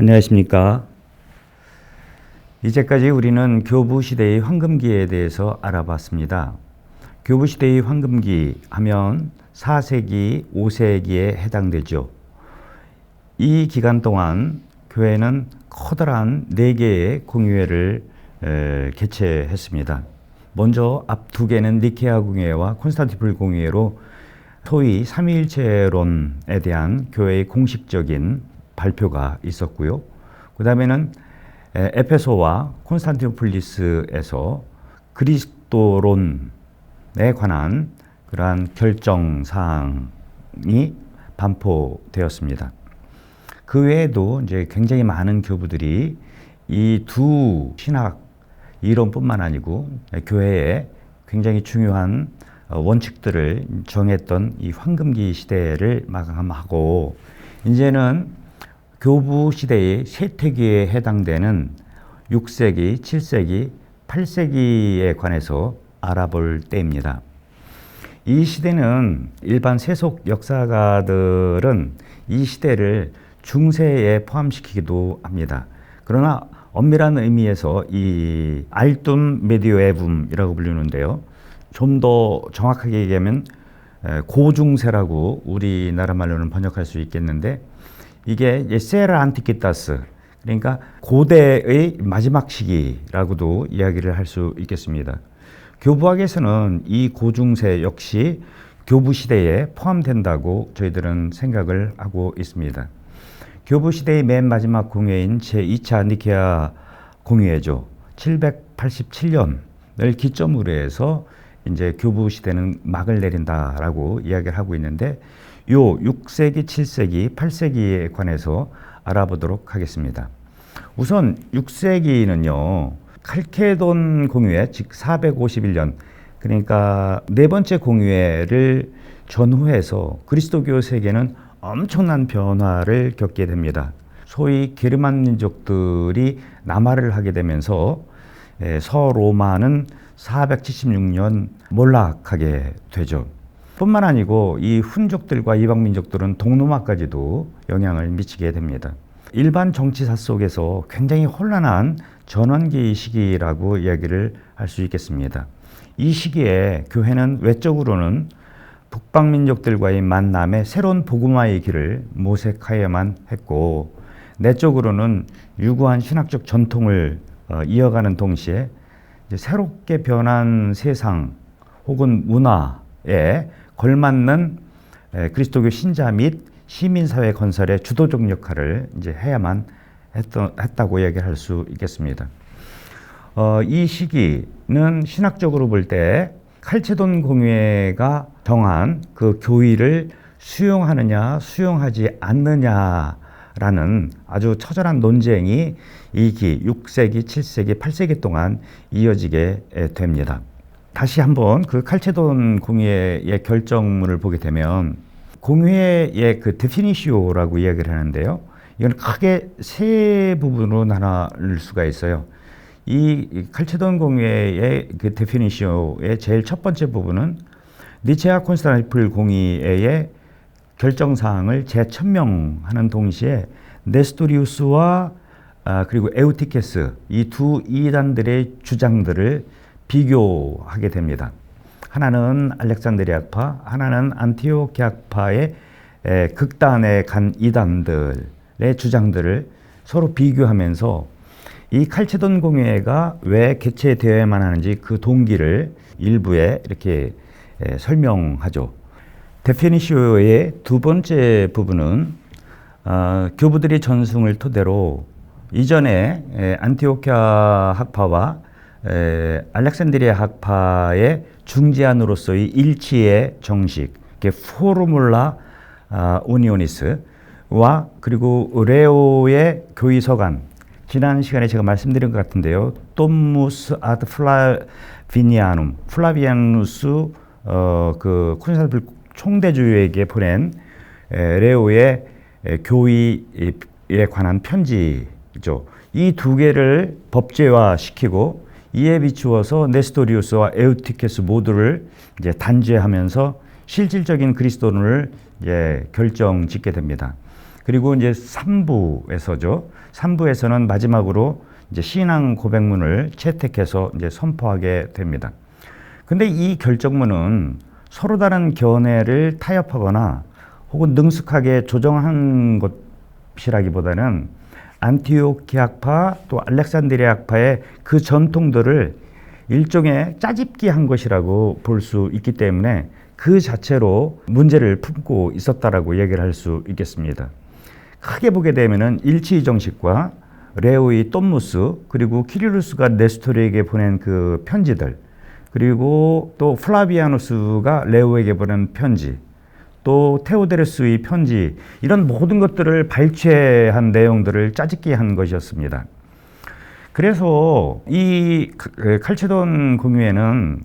안녕하십니까. 이제까지 우리는 교부시대의 황금기에 대해서 알아봤습니다. 교부시대의 황금기 하면 4세기, 5세기에 해당되죠. 이 기간 동안 교회는 커다란 4개의 공의회를 개최했습니다. 먼저 앞 2개는 니케아 공의회와 콘스탄티플 공의회로 소위 삼위일체론에 대한 교회의 공식적인 발표가 있었고요. 그 다음에는 에페소와 콘스탄티노플리스에서 그리스도론에 관한 그러한 결정사항이 반포되었습니다. 그 외에도 이제 굉장히 많은 교부들이 이 두 신학 이론뿐만 아니고 교회에 굉장히 중요한 원칙들을 정했던 이 황금기 시대를 마감하고 이제는 교부 시대의 쇠퇴기에 해당되는 6세기, 7세기, 8세기에 관해서 알아볼 때입니다. 이 시대는 일반 세속 역사가들은 이 시대를 중세에 포함시키기도 합니다. 그러나 엄밀한 의미에서 이 알툼 메디오에붐이라고 불리는데요. 좀 더 정확하게 얘기하면 고중세라고 우리나라 말로는 번역할 수 있겠는데 이게 세라 안티키타스, 그러니까 고대의 마지막 시기라고도 이야기를 할 수 있겠습니다. 교부학에서는 이 고중세 역시 교부 시대에 포함된다고 저희들은 생각을 하고 있습니다. 교부 시대의 맨 마지막 공회인 제2차 니케아 공의회죠. 787년을 기점으로 해서 이제 교부 시대는 막을 내린다라고 이야기를 하고 있는데 요 6세기, 7세기, 8세기에 관해서 알아보도록 하겠습니다. 우선 6세기는요. 칼케돈 공의회, 즉 451년, 그러니까 네 번째 공의회를 전후해서 그리스도교 세계는 엄청난 변화를 겪게 됩니다. 소위 게르만 민족들이 남하를 하게 되면서 서로마는 476년 몰락하게 되죠. 뿐만 아니고 이 훈족들과 이방 민족들은 동로마까지도 영향을 미치게 됩니다. 일반 정치사 속에서 굉장히 혼란한 전환기 시기라고 이야기를 할 수 있겠습니다. 이 시기에 교회는 외적으로는 북방 민족들과의 만남에 새로운 복음화의 길을 모색하여야만 했고 내적으로는 유구한 신학적 전통을 이어가는 동시에 이제 새롭게 변한 세상 혹은 문화에 걸맞는 그리스도교 신자 및 시민사회 건설의 주도적 역할을 이제 해야만 했다고 얘기할 수 있겠습니다. 이 시기는 신학적으로 볼 때 칼체돈 공의회가 정한 그 교의를 수용하느냐 수용하지 않느냐라는 아주 처절한 논쟁이 이 6세기, 7세기, 8세기 동안 이어지게 됩니다. 다시 한번 그 칼체돈 공의회의 결정문을 보게 되면 공의회의 그 데피니시오라고 이야기를 하는데요. 이건 크게 세 부분으로 나눌 수가 있어요. 이 칼체돈 공의회의 그 데피니시오의 제일 첫 번째 부분은 니체아 콘스탄티플 공의회의 결정사항을 재천명하는 동시에 네스토리우스와 그리고 에우티케스 이 두 이단들의 주장들을 비교하게 됩니다. 하나는 알렉산드리아파, 하나는 안티오키아파의 극단에 간 이단들의 주장들을 서로 비교하면서 이 칼체돈 공의회가 왜 개최되어야만 하는지 그 동기를 일부에 이렇게 설명하죠. 데피니시오의 두 번째 부분은 교부들의 전승을 토대로 이전에 안티오키아 학파와 알렉산드리아 학파의 중재안으로서의 일치의 정식, 포르물라 우니오니스와 그리고 레오의 교의 서간, 지난 시간에 제가 말씀드린 것 같은데요. 톰무스 아드 플라비니아눔, 플라비아누스 그 콘스탄티플 총대주에게 보낸 레오의 교의에 관한 편지죠. 이 두 개를 법제화시키고 이에 비추어서 네스토리우스와 에우티케스 모두를 이제 단죄하면서 실질적인 그리스도론을 이제 결정짓게 됩니다. 그리고 이제 3부에서죠. 3부에서는 마지막으로 이제 신앙 고백문을 채택해서 이제 선포하게 됩니다. 근데 이 결정문은 서로 다른 견해를 타협하거나 혹은 능숙하게 조정한 것이라기보다는 안티오키아파 또 알렉산드리아파의 그 전통들을 일종의 짜집기한 것이라고 볼 수 있기 때문에 그 자체로 문제를 품고 있었다라고 얘기를 할 수 있겠습니다. 크게 보게 되면은 일치 정식과 레오의 똠무스 그리고 키리루스가 네스토르에게 보낸 그 편지들 그리고 또 플라비아누스가 레오에게 보낸 편지 또 테오데르스의 편지 이런 모든 것들을 발췌한 내용들을 짜집기한 것이었습니다. 그래서 이 칼체돈 공유에는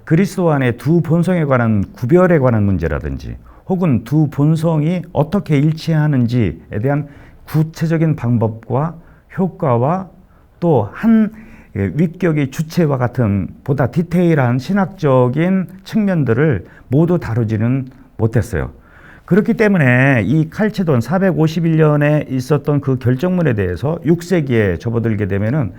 그리스도 안의 두 본성에 관한 구별에 관한 문제라든지 혹은 두 본성이 어떻게 일치하는지에 대한 구체적인 방법과 효과와 또 한 위격의 주체와 같은 보다 디테일한 신학적인 측면들을 모두 다루지는 못했어요. 그렇기 때문에 이 칼체돈 451년에 있었던 그 결정문에 대해서 6세기에 접어들게 되면은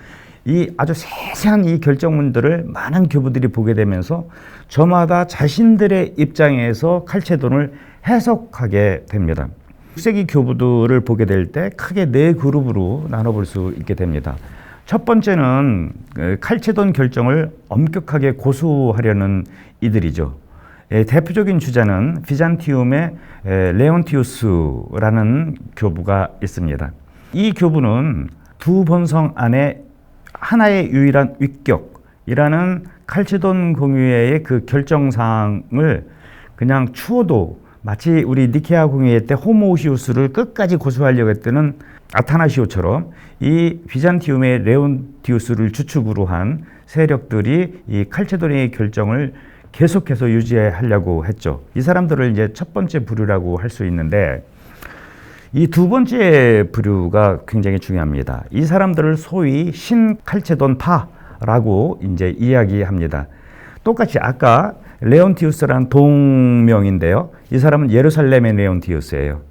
이 아주 세세한 이 결정문들을 많은 교부들이 보게 되면서 저마다 자신들의 입장에서 칼체돈을 해석하게 됩니다. 6세기 교부들을 보게 될 때 크게 네 그룹으로 나눠볼 수 있게 됩니다. 첫 번째는 칼체돈 결정을 엄격하게 고수하려는 이들이죠. 대표적인 주자는 비잔티움의 레온티우스라는 교부가 있습니다. 이 교부는 두 본성 안에 하나의 유일한 위격이라는 칼체돈 공유회의 그 결정사항을 그냥 추어도 마치 우리 니케아 공유회 때 호모우시우스를 끝까지 고수하려고 했던 아타나시오처럼 이 비잔티움의 레온티우스를 주축으로 한 세력들이 이 칼체돈의 결정을 계속해서 유지하려고 했죠. 이 사람들을 이제 첫 번째 부류라고 할 수 있는데 이 두 번째 부류가 굉장히 중요합니다. 이 사람들을 소위 신칼체돈파라고 이제 이야기합니다. 똑같이 아까 레온티우스라는 동명인데요. 이 사람은 예루살렘의 레온티우스예요.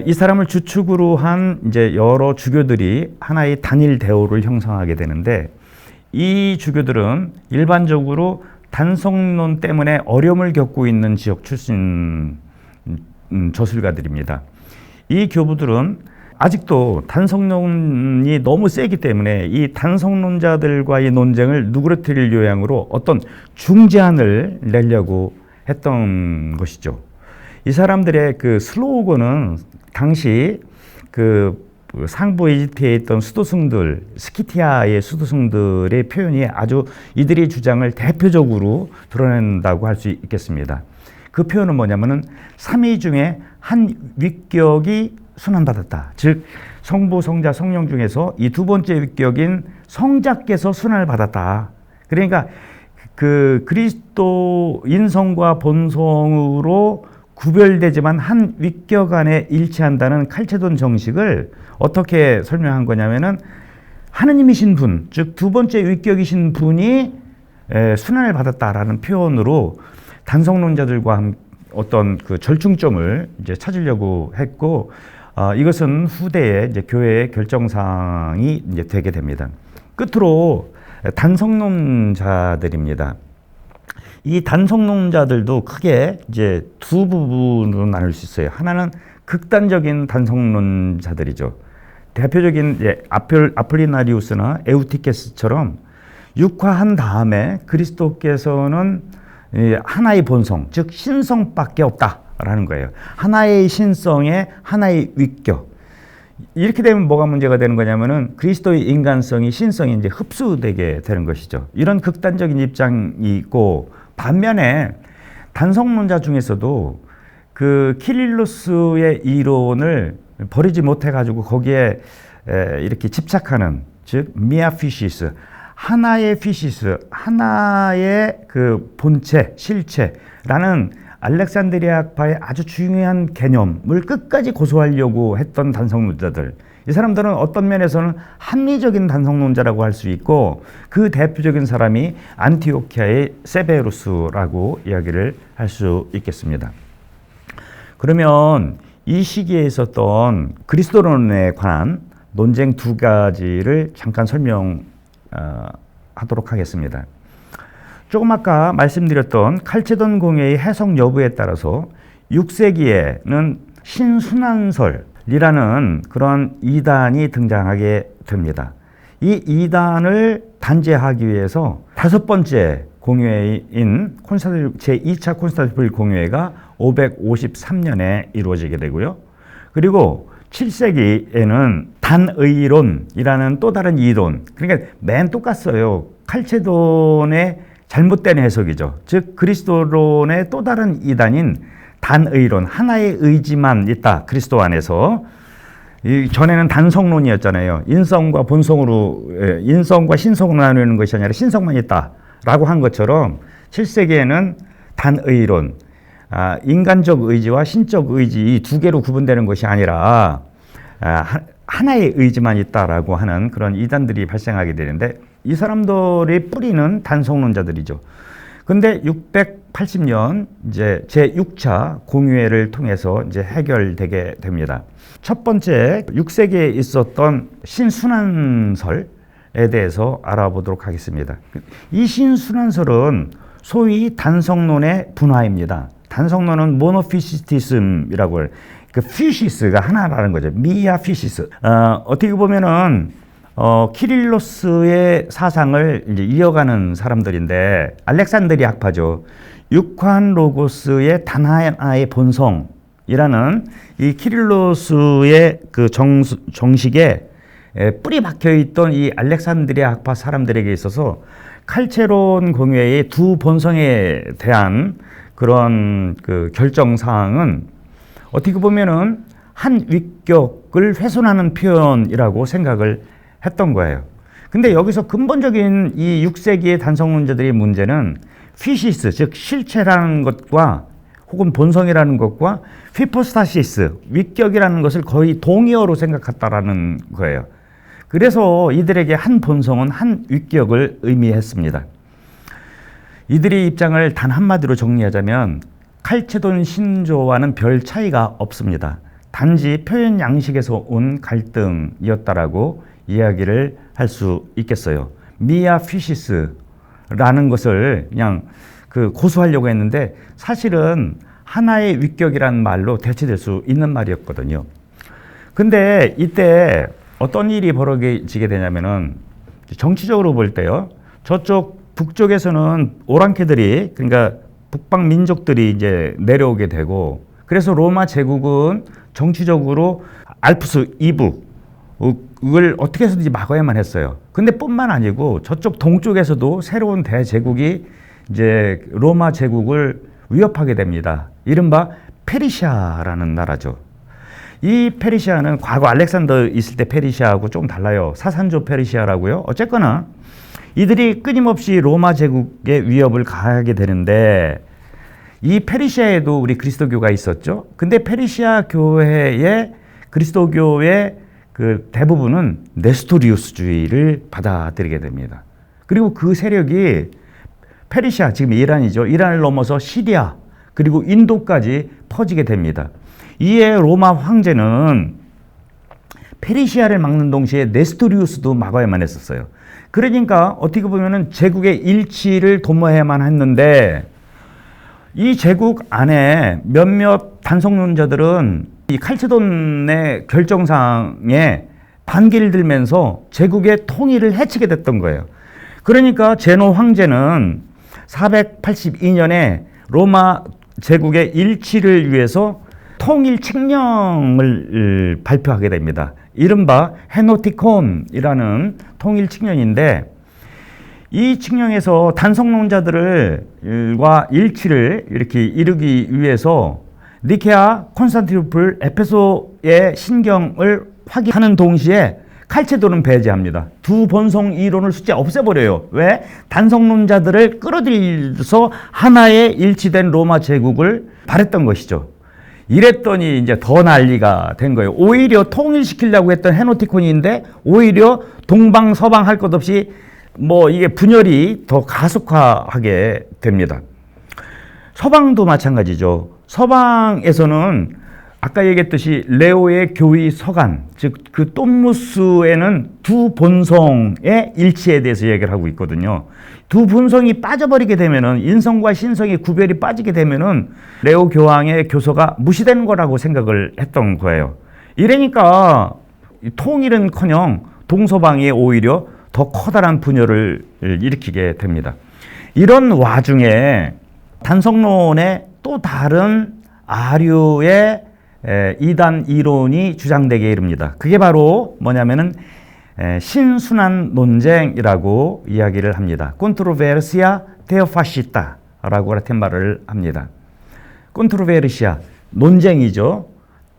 이 사람을 주축으로 한 이제 여러 주교들이 하나의 단일 대오를 형성하게 되는데 이 주교들은 일반적으로 단성론 때문에 어려움을 겪고 있는 지역 출신 저술가들입니다. 이 교부들은 아직도 단성론이 너무 세기 때문에 이 단성론자들과의 논쟁을 누그러뜨릴 요양으로 어떤 중재안을 내려고 했던 것이죠. 이 사람들의 그 슬로건은 당시 그 상부 이집트에 있던 수도승들, 스키티아의 수도승들의 표현이 아주 이들의 주장을 대표적으로 드러낸다고 할 수 있겠습니다. 그 표현은 뭐냐면은 삼위 중에 한 위격이 순환받았다. 즉 성부, 성자, 성령 중에서 이 두 번째 위격인 성자께서 순환을 받았다. 그러니까 그 그리스도 인성과 본성으로 구별되지만 한 위격 안에 일치한다는 칼체돈 정식을 어떻게 설명한 거냐면은 하느님이신 분, 즉 두 번째 위격이신 분이 순환을 받았다라는 표현으로 단성론자들과 어떤 그 절충점을 이제 찾으려고 했고, 이것은 후대에 이제 교회의 결정사항이 이제 되게 됩니다. 끝으로 단성론자들입니다. 이 단성론자들도 크게 이제 두 부분으로 나눌 수 있어요. 하나는 극단적인 단성론자들이죠. 대표적인 이제 아폴리나리우스나 에우티케스처럼 육화한 다음에 그리스도께서는 하나의 본성, 즉 신성밖에 없다라는 거예요. 하나의 신성에 하나의 위격. 이렇게 되면 뭐가 문제가 되는 거냐면은 그리스도의 인간성이 신성이 이제 흡수되게 되는 것이죠. 이런 극단적인 입장이 있고, 반면에 단성론자 중에서도 그 키릴로스의 이론을 버리지 못해 가지고 거기에 이렇게 집착하는, 즉 미아피시스, 하나의 피시스, 하나의 그 본체, 실체라는 알렉산드리아파의 아주 중요한 개념을 끝까지 고수하려고 했던 단성론자들. 이 사람들은 어떤 면에서는 합리적인 단성론자라고 할 수 있고, 그 대표적인 사람이 안티오키아의 세베루스라고 이야기를 할 수 있겠습니다. 그러면 이 시기에 있었던 그리스도론에 관한 논쟁 두 가지를 잠깐 설명하도록 하겠습니다. 조금 아까 말씀드렸던 칼체돈 공회의 해석 여부에 따라서 6세기에는 신순환설이라는 그런 이단이 등장하게 됩니다. 이 이단을 단죄하기 위해서 다섯 번째 공회인 제2차 콘스탄티노플 공회가 553년에 이루어지게 되고요. 그리고 7세기에는 단의론이라는 또 다른 이론, 그러니까 맨 똑같아요. 칼체돈의 잘못된 해석이죠. 즉 그리스도론의 또 다른 이단인 단의론, 하나의 의지만 있다. 그리스도 안에서. 전에는 단성론이었잖아요. 인성과 신성으로 나누는 것이 아니라 신성만 있다라고 한 것처럼 7세기에는 단의론, 인간적 의지와 신적 의지 이 두 개로 구분되는 것이 아니라 하나의 의지만 있다라고 하는 그런 이단들이 발생하게 되는데, 이 사람들의 뿌리는 단성론자들이죠. 근데 680년 이제 제6차 공회를 통해서 이제 해결되게 됩니다. 첫 번째 6세기에 있었던 신순환설에 대해서 알아보도록 하겠습니다. 이 신순환설은 소위 단성론의 분화입니다. 단성론은 모노피시티즘이라고 해요. 그 피시스가 하나라는 거죠. 미아 피시스. 어떻게 보면은 키릴로스의 사상을 이제 이어가는 사람들인데, 알렉산드리아 학파죠. 육환 로고스의 단 하나의 본성이라는 이 키릴로스의 그 정식에 뿌리 박혀 있던 이 알렉산드리아 학파 사람들에게 있어서 칼체론 공회의 두 본성에 대한 그런 그 결정 사항은 어떻게 보면은 한 위격을 훼손하는 표현이라고 생각을 했던 거예요. 근데 여기서 근본적인 이 6세기의 단성론자들의 문제는 피시스, 즉 실체라는 것과 혹은 본성이라는 것과 휘포스타시스, 위격이라는 것을 거의 동의어로 생각했다라는 거예요. 그래서 이들에게 한 본성은 한 위격을 의미했습니다. 이들의 입장을 단 한마디로 정리하자면 칼체돈 신조와는 별 차이가 없습니다. 단지 표현 양식에서 온 갈등이었다라고 이야기를 할 수 있겠어요. 미아 피시스라는 것을 그냥 고수하려고 했는데, 사실은 하나의 위격이라는 말로 대체될 수 있는 말이었거든요. 근데 이때 어떤 일이 벌어지게 되냐면은, 정치적으로 볼 때요, 저쪽 북쪽에서는 오랑캐들이, 그러니까 북방 민족들이 이제 내려오게 되고, 그래서 로마 제국은 정치적으로 알프스 이북을 어떻게 해서든지 막아야만 했어요. 근데 뿐만 아니고 저쪽 동쪽에서도 새로운 대제국이 이제 로마 제국을 위협하게 됩니다. 이른바 페르시아라는 나라죠. 이 페르시아는 과거 알렉산더 있을 때 페르시아하고 좀 달라요. 사산조 페르시아라고요. 어쨌거나 이들이 끊임없이 로마 제국의 위협을 가하게 되는데, 이 페르시아에도 우리 그리스도교가 있었죠. 근데 페르시아 교회의 그리스도교의 그 대부분은 네스토리우스주의를 받아들이게 됩니다. 그리고 그 세력이 페르시아, 지금 이란이죠. 이란을 넘어서 시리아 그리고 인도까지 퍼지게 됩니다. 이에 로마 황제는 페르시아를 막는 동시에 네스토리우스도 막아야만 했었어요. 그러니까 어떻게 보면은 제국의 일치를 도모해야만 했는데, 이 제국 안에 몇몇 단성론자들은 이 칼체돈의 결정사항에 반기를 들면서 제국의 통일을 해치게 됐던 거예요. 그러니까 제노 황제는 482년에 로마 제국의 일치를 위해서 통일 칙령을 발표하게 됩니다. 이른바 헤노티콘이라는 통일 칙령인데, 이 칙령에서 단성론자들과 일치를 이렇게 이루기 위해서 니케아, 콘스탄티노플, 에페소의 신경을 확인하는 동시에 칼체돈은 배제합니다. 두 본성 이론을 숫자 없애버려요. 왜? 단성론자들을 끌어들여서 하나의 일치된 로마 제국을 바랬던 것이죠. 이랬더니 이제 더 난리가 된 거예요. 오히려 통일시키려고 했던 헤노티콘인데 오히려 동방 서방 할 것 없이 이게 분열이 더 가속화하게 됩니다. 서방도 마찬가지죠. 서방에서는 아까 얘기했듯이 레오의 교의 서간, 즉 그 똠무스에는 두 본성의 일치에 대해서 얘기를 하고 있거든요. 두 본성이 빠져버리게 되면은, 인성과 신성의 구별이 빠지게 되면은 레오 교황의 교서가 무시되는 거라고 생각을 했던 거예요. 이러니까 통일은커녕 동서방이 오히려 더 커다란 분열을 일으키게 됩니다. 이런 와중에 단성론의 또 다른 아류의 이단 이론이 주장되게 이릅니다. 그게 바로 뭐냐면은 신순환 논쟁이라고 이야기를 합니다. Controversia teofascita라고 라틴 말을 합니다. Controversia 논쟁이죠.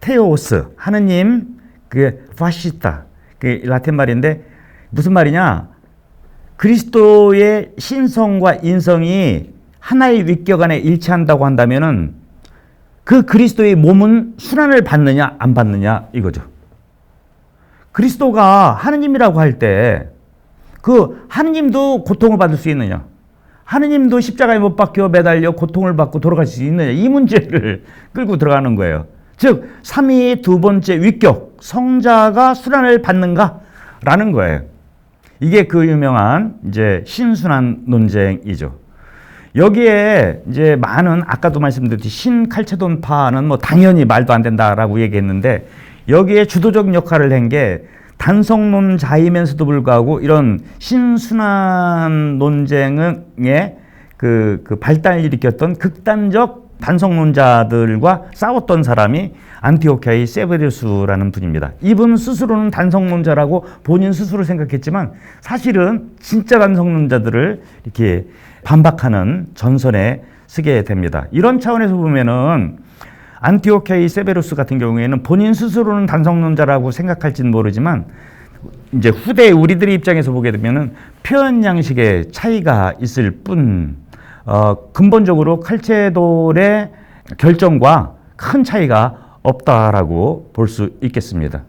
테오스 하느님, 그 파시타 그 라틴 말인데 무슨 말이냐? 그리스도의 신성과 인성이 하나의 위격 안에 일치한다고 한다면은 그 그리스도의 몸은 순환을 받느냐 안 받느냐 이거죠. 그리스도가 하느님이라고 할 때 그 하느님도 고통을 받을 수 있느냐, 하느님도 십자가에 못 박혀 매달려 고통을 받고 돌아가실 수 있느냐, 이 문제를 끌고 들어가는 거예요. 즉 삼위의 두 번째 위격 성자가 순환을 받는가라는 거예요. 이게 그 유명한 이제 신순환 논쟁이죠. 여기에 이제 많은, 아까도 말씀드렸듯이 신칼체돈파는 뭐 당연히 말도 안 된다라고 얘기했는데, 여기에 주도적 역할을 한 게 단성론자이면서도 불구하고 이런 신순환 논쟁의 그 발달을 일으켰던 극단적 단성론자들과 싸웠던 사람이 안티오키아의 세베르수라는 분입니다. 이분 스스로는 단성론자라고 본인 스스로 생각했지만 사실은 진짜 단성론자들을 이렇게 반박하는 전선에 쓰게 됩니다. 이런 차원에서 보면은 안티오키아의 세베루스 같은 경우에는 본인 스스로는 단성론자라고 생각할지는 모르지만 이제 후대 우리들의 입장에서 보게 되면은 표현 양식의 차이가 있을 뿐 근본적으로 칼체돈의 결정과 큰 차이가 없다라고 볼 수 있겠습니다.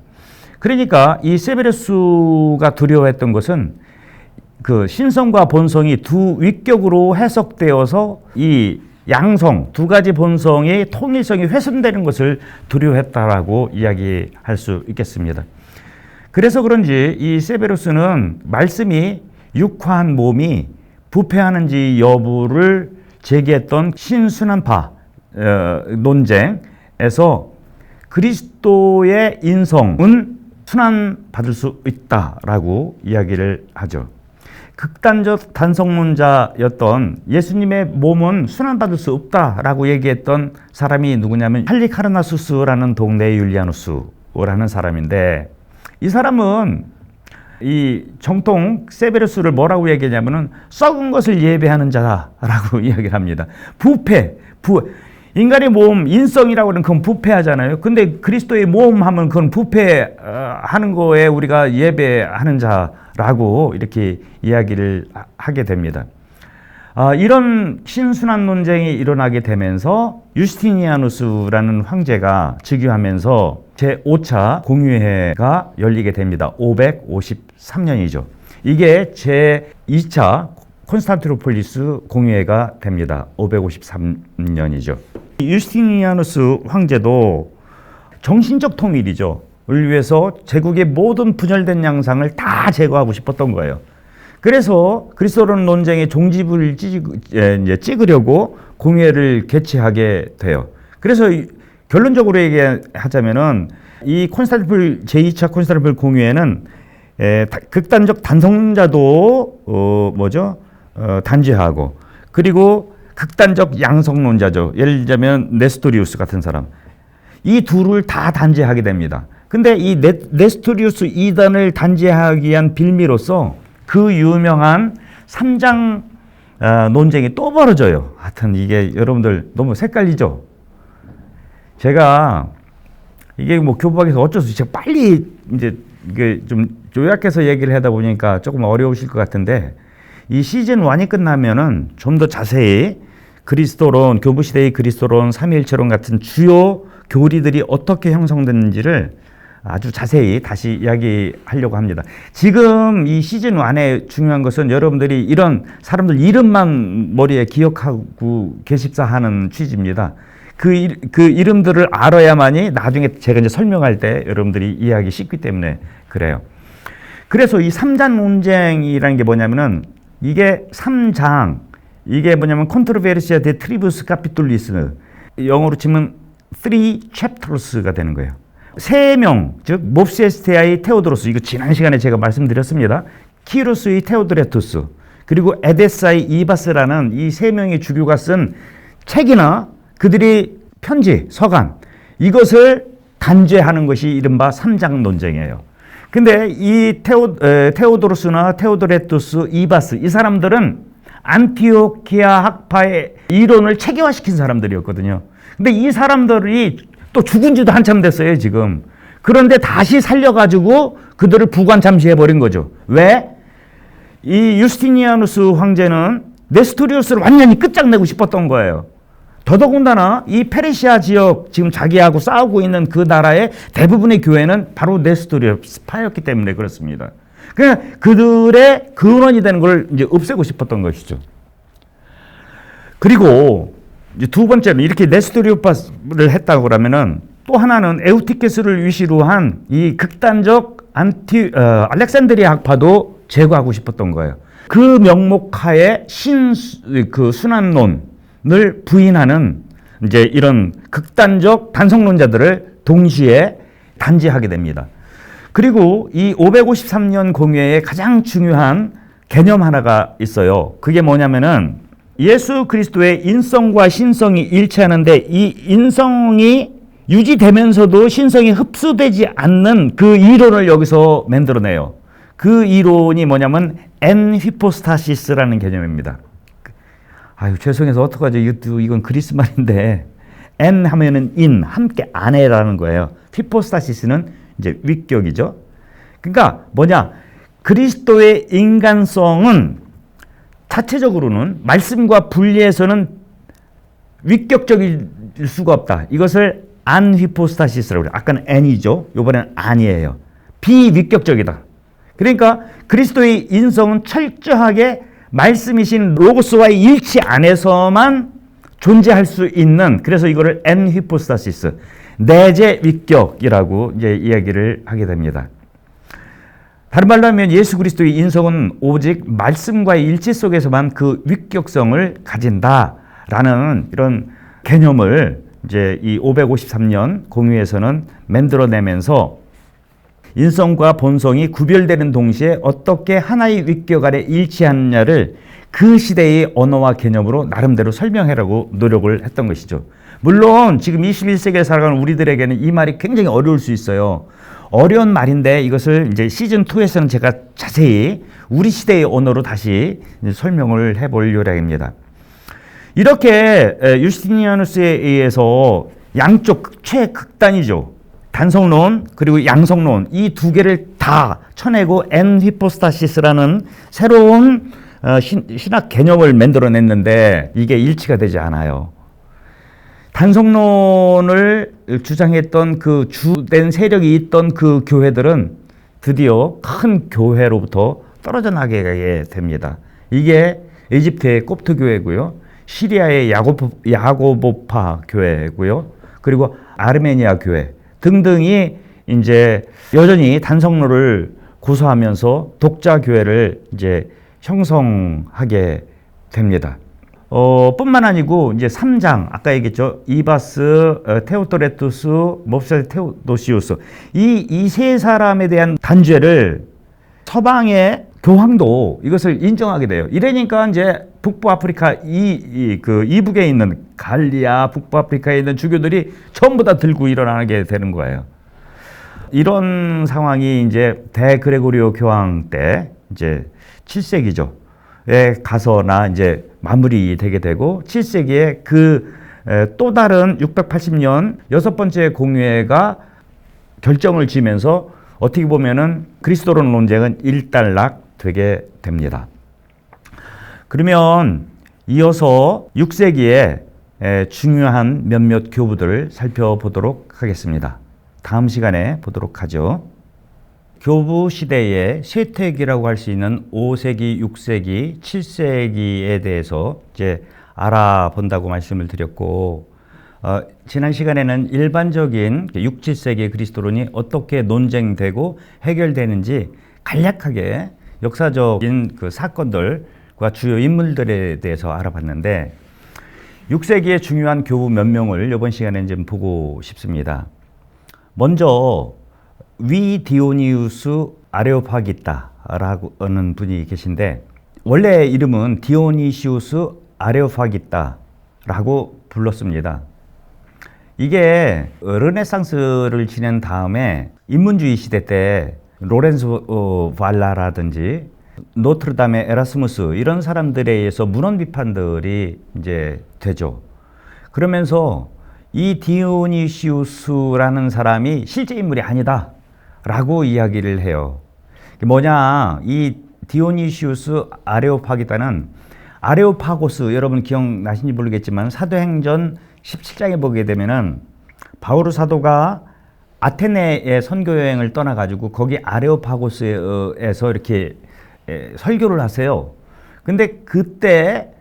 그러니까 이 세베르수가 두려워했던 것은 그 신성과 본성이 두 위격으로 해석되어서 이 양성, 두 가지 본성의 통일성이 훼손되는 것을 두려워했다라고 이야기할 수 있겠습니다. 그래서 그런지 이 세베르스는 말씀이 육화한 몸이 부패하는지 여부를 제기했던 신순환파 논쟁에서 그리스도의 인성은 순환받을 수 있다라고 이야기를 하죠. 극단적 단성론자였던 예수님의 몸은 순환받을 수 없다라고 얘기했던 사람이 누구냐면 할리카르나수스라는 동네의 율리아누스라는 사람인데, 이 사람은 이 정통 세베르스를 뭐라고 얘기하냐면은 썩은 것을 예배하는 자라고 이야기를 합니다. 인간의 몸, 인성이라고 하는 그건 부패하잖아요. 근데 그리스도의 몸 하면 그건 부패하는 거에 우리가 예배하는 자라고 이렇게 이야기를 하게 됩니다. 이런 신순환 논쟁이 일어나게 되면서 유스티니아누스라는 황제가 즉위하면서 제5차 공의회가 열리게 됩니다. 553년이죠. 이게 제2차 콘스탄티노폴리스 공의회가 됩니다. 553년이죠. 유스티니아누스 황제도 정신적 통일이죠. 을 위해서 제국의 모든 분열된 양상을 다 제거하고 싶었던 거예요. 그래서 그리스도론 논쟁의 종지부를 찍으려고 공회를 개최하게 돼요. 그래서 결론적으로 얘기하자면은 이 제2차 콘스탄티노플 공회는 극단적 단성론자도 단죄하고, 그리고 극단적 양성론자죠. 예를 들자면 네스토리우스 같은 사람, 이 둘을 다 단죄하게 됩니다. 근데 이 네스토리우스 이단을 단죄하기 위한 빌미로서 그 유명한 3장 논쟁이 또 벌어져요. 하여튼 이게 여러분들 너무 헷갈리죠? 제가 이게 뭐 교부학에서 어쩔 수 없이 제가 빨리 이제 이게 좀 요약해서 얘기를 하다 보니까 조금 어려우실 것 같은데, 이 시즌 1이 끝나면은 좀 더 자세히 그리스도론, 교부시대의 그리스도론, 삼위일체론 같은 주요 교리들이 어떻게 형성됐는지를 아주 자세히 다시 이야기하려고 합니다. 지금 이 시즌 1의 중요한 것은 여러분들이 이런 사람들 이름만 머리에 기억하고 계십사 하는 취지입니다. 그 이름들을 알아야만이 나중에 제가 이제 설명할 때 여러분들이 이해하기 쉽기 때문에 그래요. 그래서 이 3장 논쟁이라는 게 뭐냐면은 이게 3장, 이게 뭐냐면 컨트로베르시아 데 트리부스 카피툴리스, 영어로 치면 3 chapters가 되는 거예요. 3명, 즉 몹세스테아의 테오도로스, 이거 지난 시간에 제가 말씀드렸습니다. 키루스의 테오드레투스, 그리고 에데사의 이바스라는 이 3명의 주교가 쓴 책이나 그들이 편지, 서간, 이것을 단죄하는 것이 이른바 3장 논쟁이에요. 근데 이 테오도로스나 테오드레투스, 이바스, 이 사람들은 안티오키아 학파의 이론을 체계화시킨 사람들이었거든요. 근데 이 사람들이 또 죽은 지도 한참 됐어요, 지금. 그런데 다시 살려가지고 그들을 부관 참시해버린 거죠. 왜? 이 유스티니아누스 황제는 네스토리우스를 완전히 끝장내고 싶었던 거예요. 더더군다나 이 페르시아 지역, 지금 자기하고 싸우고 있는 그 나라의 대부분의 교회는 바로 네스토리우스파였기 때문에 그렇습니다. 그러니까 그들의 근원이 되는 걸 이제 없애고 싶었던 것이죠. 그리고 이제 두 번째는 이렇게 네스토리우스를 했다고 그러면은 또 하나는 에우티케스를 위시로 한 이 극단적 알렉산드리아 학파도 제거하고 싶었던 거예요. 그 명목하에 순환론을 부인하는 이제 이런 극단적 단성론자들을 동시에 단죄하게 됩니다. 그리고 이 553년 공회에 가장 중요한 개념 하나가 있어요. 그게 뭐냐면은 예수 그리스도의 인성과 신성이 일치하는데 이 인성이 유지되면서도 신성이 흡수되지 않는 그 이론을 여기서 만들어내요. 그 이론이 뭐냐면 엔휘포스타시스라는 개념입니다. 아유, 죄송해서 어떡하죠? 이건 그리스 말인데 엔 하면은 인, 함께 안에라는 거예요. 휘포스타시스는 이제 위격이죠. 그러니까 뭐냐? 그리스도의 인간성은 자체적으로는 말씀과 분리해서는 위격적일 수가 없다. 이것을 안휘포스타시스라고 그래요. 아까는 n이죠. 이번에는 안이에요. 비위격적이다. 그러니까 그리스도의 인성은 철저하게 말씀이신 로고스와의 일치 안에서만 존재할 수 있는, 그래서 이거를 엔휘포스타시스, 내재 위격이라고 이제 이야기를 하게 됩니다. 다른 말로 하면 예수 그리스도의 인성은 오직 말씀과의 일치 속에서만 그 위격성을 가진다라는 이런 개념을 이제 이 553년 공의에서는 만들어내면서 인성과 본성이 구별되는 동시에 어떻게 하나의 위격 아래 일치하느냐를 그 시대의 언어와 개념으로 나름대로 설명하려고 노력을 했던 것이죠. 물론 지금 21세기에 살아가는 우리들에게는 이 말이 굉장히 어려울 수 있어요. 어려운 말인데 이것을 이제 시즌2에서는 제가 자세히 우리 시대의 언어로 다시 설명을 해볼 요량입니다. 이렇게 유스티니아누스에 의해서 양쪽 최극단이죠. 단성론 그리고 양성론, 이 두 개를 다 쳐내고 엔휘포스타시스라는 새로운 신학 개념을 만들어냈는데 이게 일치가 되지 않아요. 단성론을 주장했던 그 주된 세력이 있던 그 교회들은 드디어 큰 교회로부터 떨어져 나게 됩니다. 이게 이집트의 콥트 교회고요, 시리아의 야고보파 교회고요, 그리고 아르메니아 교회 등등이 이제 여전히 단성론을 고수하면서 독자 교회를 이제 형성하게 됩니다. 뿐만 아니고 이제 3장 아까 얘기했죠. 이바스, 테오도레투스, 몹세 테오도시우스, 이 세 사람에 대한 단죄를 서방의 교황도 이것을 인정하게 돼요. 이러니까 이제 북부 아프리카 이북에 있는 갈리아, 북부 아프리카에 있는 주교들이 전부 다 들고 일어나게 되는 거예요. 이런 상황이 이제 대그레고리오 교황 때 이제 7세기죠. 에 가서나 이제 마무리되게 되고 7세기에 그 또 다른 680년 여섯 번째 공회가 결정을 지면서 어떻게 보면은 그리스도론 논쟁은 일단락되게 됩니다. 그러면 이어서 6세기에 중요한 몇몇 교부들을 살펴보도록 하겠습니다. 다음 시간에 보도록 하죠. 교부 시대의 쇠퇴기라고 할 수 있는 5세기, 6세기, 7세기에 대해서 이제 알아본다고 말씀을 드렸고, 지난 시간에는 일반적인 6, 7세기 그리스도론이 어떻게 논쟁되고 해결되는지 간략하게 역사적인 그 사건들과 주요 인물들에 대해서 알아봤는데 6세기의 중요한 교부 몇 명을 이번 시간에 좀 보고 싶습니다. 먼저 디오니우스 아레오파기타라고 하는 분이 계신데 원래 이름은 디오니시우스 아레오파기타라고 불렀습니다. 이게 르네상스를 지낸 다음에 인문주의 시대 때 로렌조 발라라든지 노트르담의 에라스무스 이런 사람들에 의해서 문헌 비판들이 이제 되죠. 그러면서 이 디오니시우스라는 사람이 실제 인물이 아니다 라고 이야기를 해요. 뭐냐, 이 디오니시우스 아레오파기타는 아레오파고스, 여러분 기억나신지 모르겠지만 사도행전 17장에 보게 되면은 바오르 사도가 아테네의 선교 여행을 떠나가지고 거기 아레오파고스에서 이렇게 설교를 하세요. 근데 그때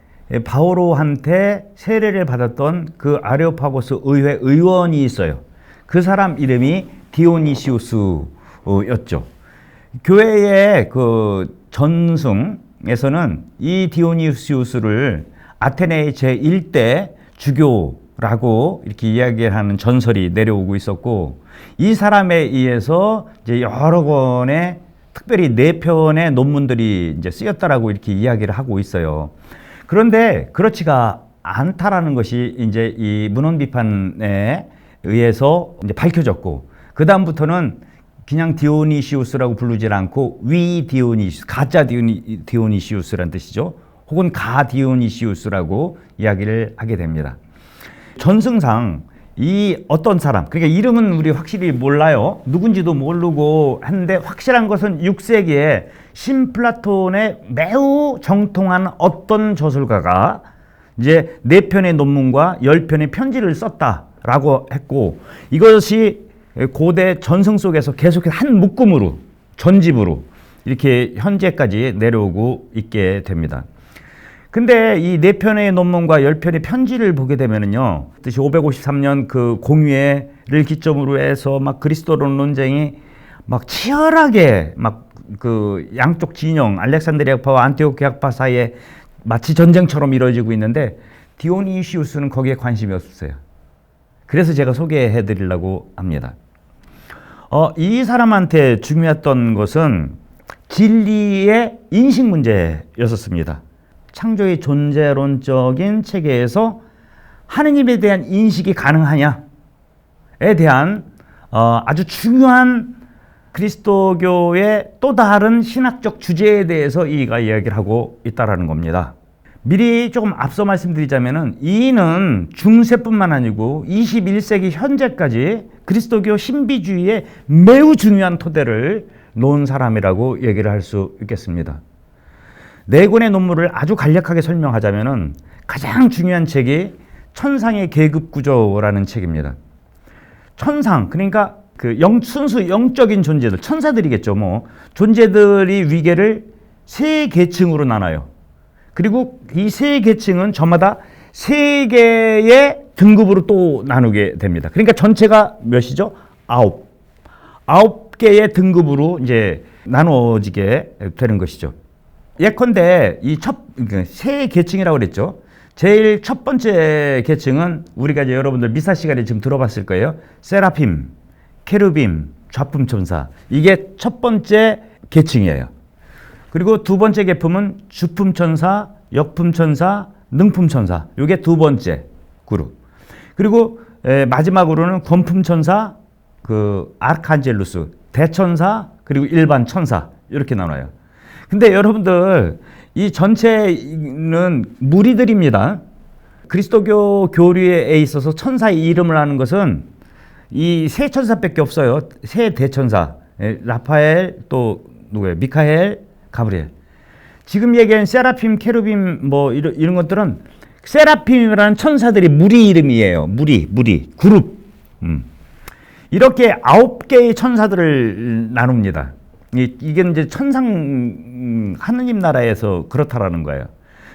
바오로한테 세례를 받았던 그 아레오파고스 의회 의원이 있어요. 그 사람 이름이 디오니시우스였죠. 교회의 그 전승에서는 이 디오니시우스를 아테네의 제1대 주교라고 이렇게 이야기하는 전설이 내려오고 있었고, 이 사람에 의해서 이제 여러 권의 특별히 4편의 논문들이 이제 쓰였다라고 이렇게 이야기를 하고 있어요. 그런데 그렇지가 않다라는 것이 이제 이 문헌 비판에 의해서 이제 밝혀졌고, 그 다음부터는 그냥 디오니시우스라고 부르질 않고 디오니시우스, 가짜 디오니시우스란 뜻이죠. 혹은 가 디오니시우스라고 이야기를 하게 됩니다. 전승상 이 어떤 사람, 그러니까 이름은 우리 확실히 몰라요. 누군지도 모르고 했는데 확실한 것은 6세기에 신플라톤의 매우 정통한 어떤 저술가가 이제 4편의 논문과 10편의 편지를 썼다라고 했고, 이것이 고대 전승 속에서 계속해서 한 묶음으로, 전집으로 이렇게 현재까지 내려오고 있게 됩니다. 근데 이 4편의 논문과 10편의 편지를 보게 되면은요, 뜻이 553년 그 공유회를 기점으로 해서 막 그리스도론 논쟁이 막 치열하게 막 그 양쪽 진영, 알렉산드리아파와 안티오키아파 사이에 마치 전쟁처럼 이루어지고 있는데 디오니시우스는 거기에 관심이 없었어요. 그래서 제가 소개해 드리려고 합니다. 이 사람한테 중요했던 것은 진리의 인식 문제였었습니다. 창조의 존재론적인 체계에서 하느님에 대한 인식이 가능하냐에 대한 아주 중요한 그리스도교의 또 다른 신학적 주제에 대해서 이가 이야기를 하고 있다는 겁니다. 미리 조금 앞서 말씀드리자면은 이는 중세뿐만 아니고 21세기 현재까지 그리스도교 신비주의의 매우 중요한 토대를 놓은 사람이라고 얘기를 할 수 있겠습니다. 4권의 논문을 아주 간략하게 설명하자면은 가장 중요한 책이 천상의 계급 구조라는 책입니다. 천상, 그러니까 그 순수 영적인 존재들, 천사들이겠죠. 뭐 존재들이 위계를 3계층으로 나눠요. 그리고 이 3계층은 저마다 3개의 등급으로 또 나누게 됩니다. 그러니까 전체가 몇이죠? 9개의 등급으로 이제 나누어지게 되는 것이죠. 예컨대 이 세 계층이라고 그랬죠. 제일 첫 번째 계층은 우리가 이제 여러분들 미사 시간에 지금 들어봤을 거예요. 세라핌, 케루빔, 좌품천사. 이게 첫 번째 계층이에요. 그리고 두 번째 계품은 주품천사, 역품천사, 능품천사. 이게 두 번째 그룹. 그리고 마지막으로는 권품천사, 그 아르칸젤루스, 대천사, 그리고 일반 천사. 이렇게 나눠요. 근데 여러분들 이 전체는 무리들입니다. 그리스도교 교리에 있어서 천사의 이름을 하는 것은 이 세 천사밖에 없어요. 세 대천사, 라파엘, 또 누구예요? 미카엘, 가브리엘. 지금 얘기한 세라핌, 케루빔 뭐 이런 것들은 세라핌이라는 천사들이 무리 이름이에요. 무리, 그룹. 이렇게 9개의 천사들을 나눕니다. 이게 이제 천상 하느님 나라에서 그렇다라는 거예요.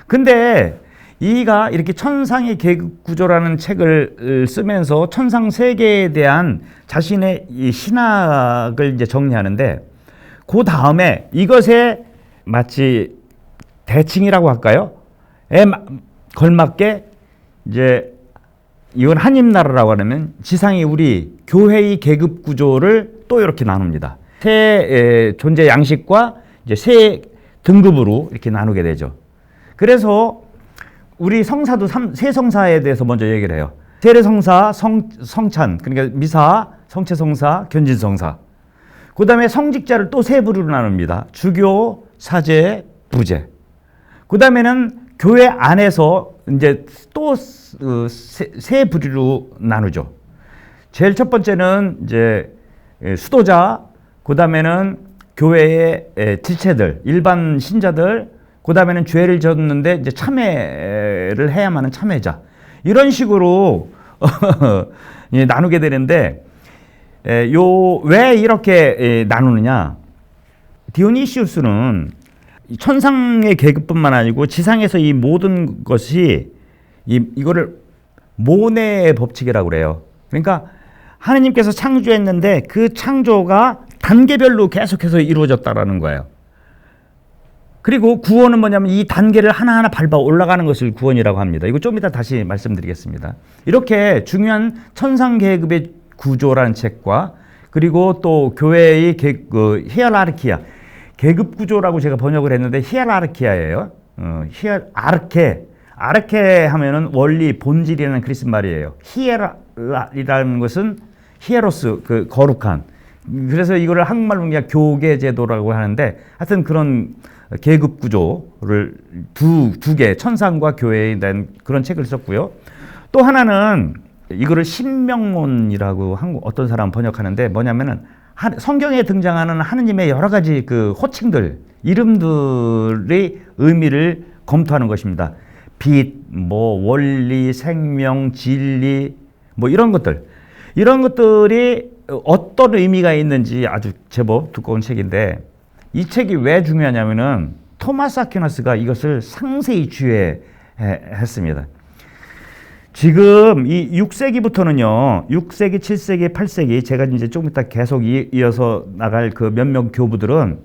근데 이가 이렇게 천상의 계급 구조라는 책을 쓰면서 천상 세계에 대한 자신의 이 신학을 이제 정리하는데, 그 다음에 이것에 마치 대칭이라고 할까요? 에 걸맞게 이제 이건 한임나라라고 하면 지상이 우리 교회의 계급 구조를 또 이렇게 나눕니다. 세 존재 양식과 이제 세 등급으로 이렇게 나누게 되죠. 그래서 우리 성사도 세 성사에 대해서 먼저 얘기를 해요. 세례성사, 성찬, 그러니까 미사, 성체성사, 견진성사. 그 다음에 성직자를 또 세 부류로 나눕니다. 주교, 사제, 부제. 그 다음에는 교회 안에서 이제 또 세 부류로 나누죠. 제일 첫 번째는 이제 수도자, 그 다음에는 교회의 지체들, 일반 신자들, 그 다음에는 죄를 졌는데 이제 참회를 해야만 하는 참회자. 이런 식으로 나누게 되는데, 왜 이렇게 나누느냐. 디오니시우스는 천상의 계급뿐만 아니고 지상에서 이 모든 것이 이거를 모네의 법칙이라고 그래요. 그러니까 하느님께서 창조했는데 그 창조가 단계별로 계속해서 이루어졌다라는 거예요. 그리고 구원은 뭐냐면 이 단계를 하나하나 밟아 올라가는 것을 구원이라고 합니다. 이거 좀 이따 다시 말씀드리겠습니다. 이렇게 중요한 천상 계급의 구조라는 책과, 그리고 또 교회의 히에라르키아, 계급 구조라고 제가 번역을 했는데 히에라르키아예요. 아르케 하면은 원리, 본질이라는 그리스 말이에요. 히에라라는 것은 히에로스, 그 거룩한. 그래서 이거를 한국말로 그냥 교계 제도라고 하는데, 하여튼 그런 계급 구조를 두 개, 천상과 교회에 대한 그런 책을 썼고요. 또 하나는 이거를 신명론이라고 어떤 사람 번역하는데, 뭐냐면은 성경에 등장하는 하느님의 여러 가지 그 호칭들, 이름들의 의미를 검토하는 것입니다. 빛, 원리, 생명, 진리, 이런 것들. 이런 것들이 어떤 의미가 있는지 아주 제법 두꺼운 책인데, 이 책이 왜 중요하냐면은 토마스 아퀴나스가 이것을 상세히 주의했습니다. 지금 이 6세기부터는요, 6세기, 7세기, 8세기, 제가 이제 조금 이따 계속 이어서 나갈 그 몇몇 교부들은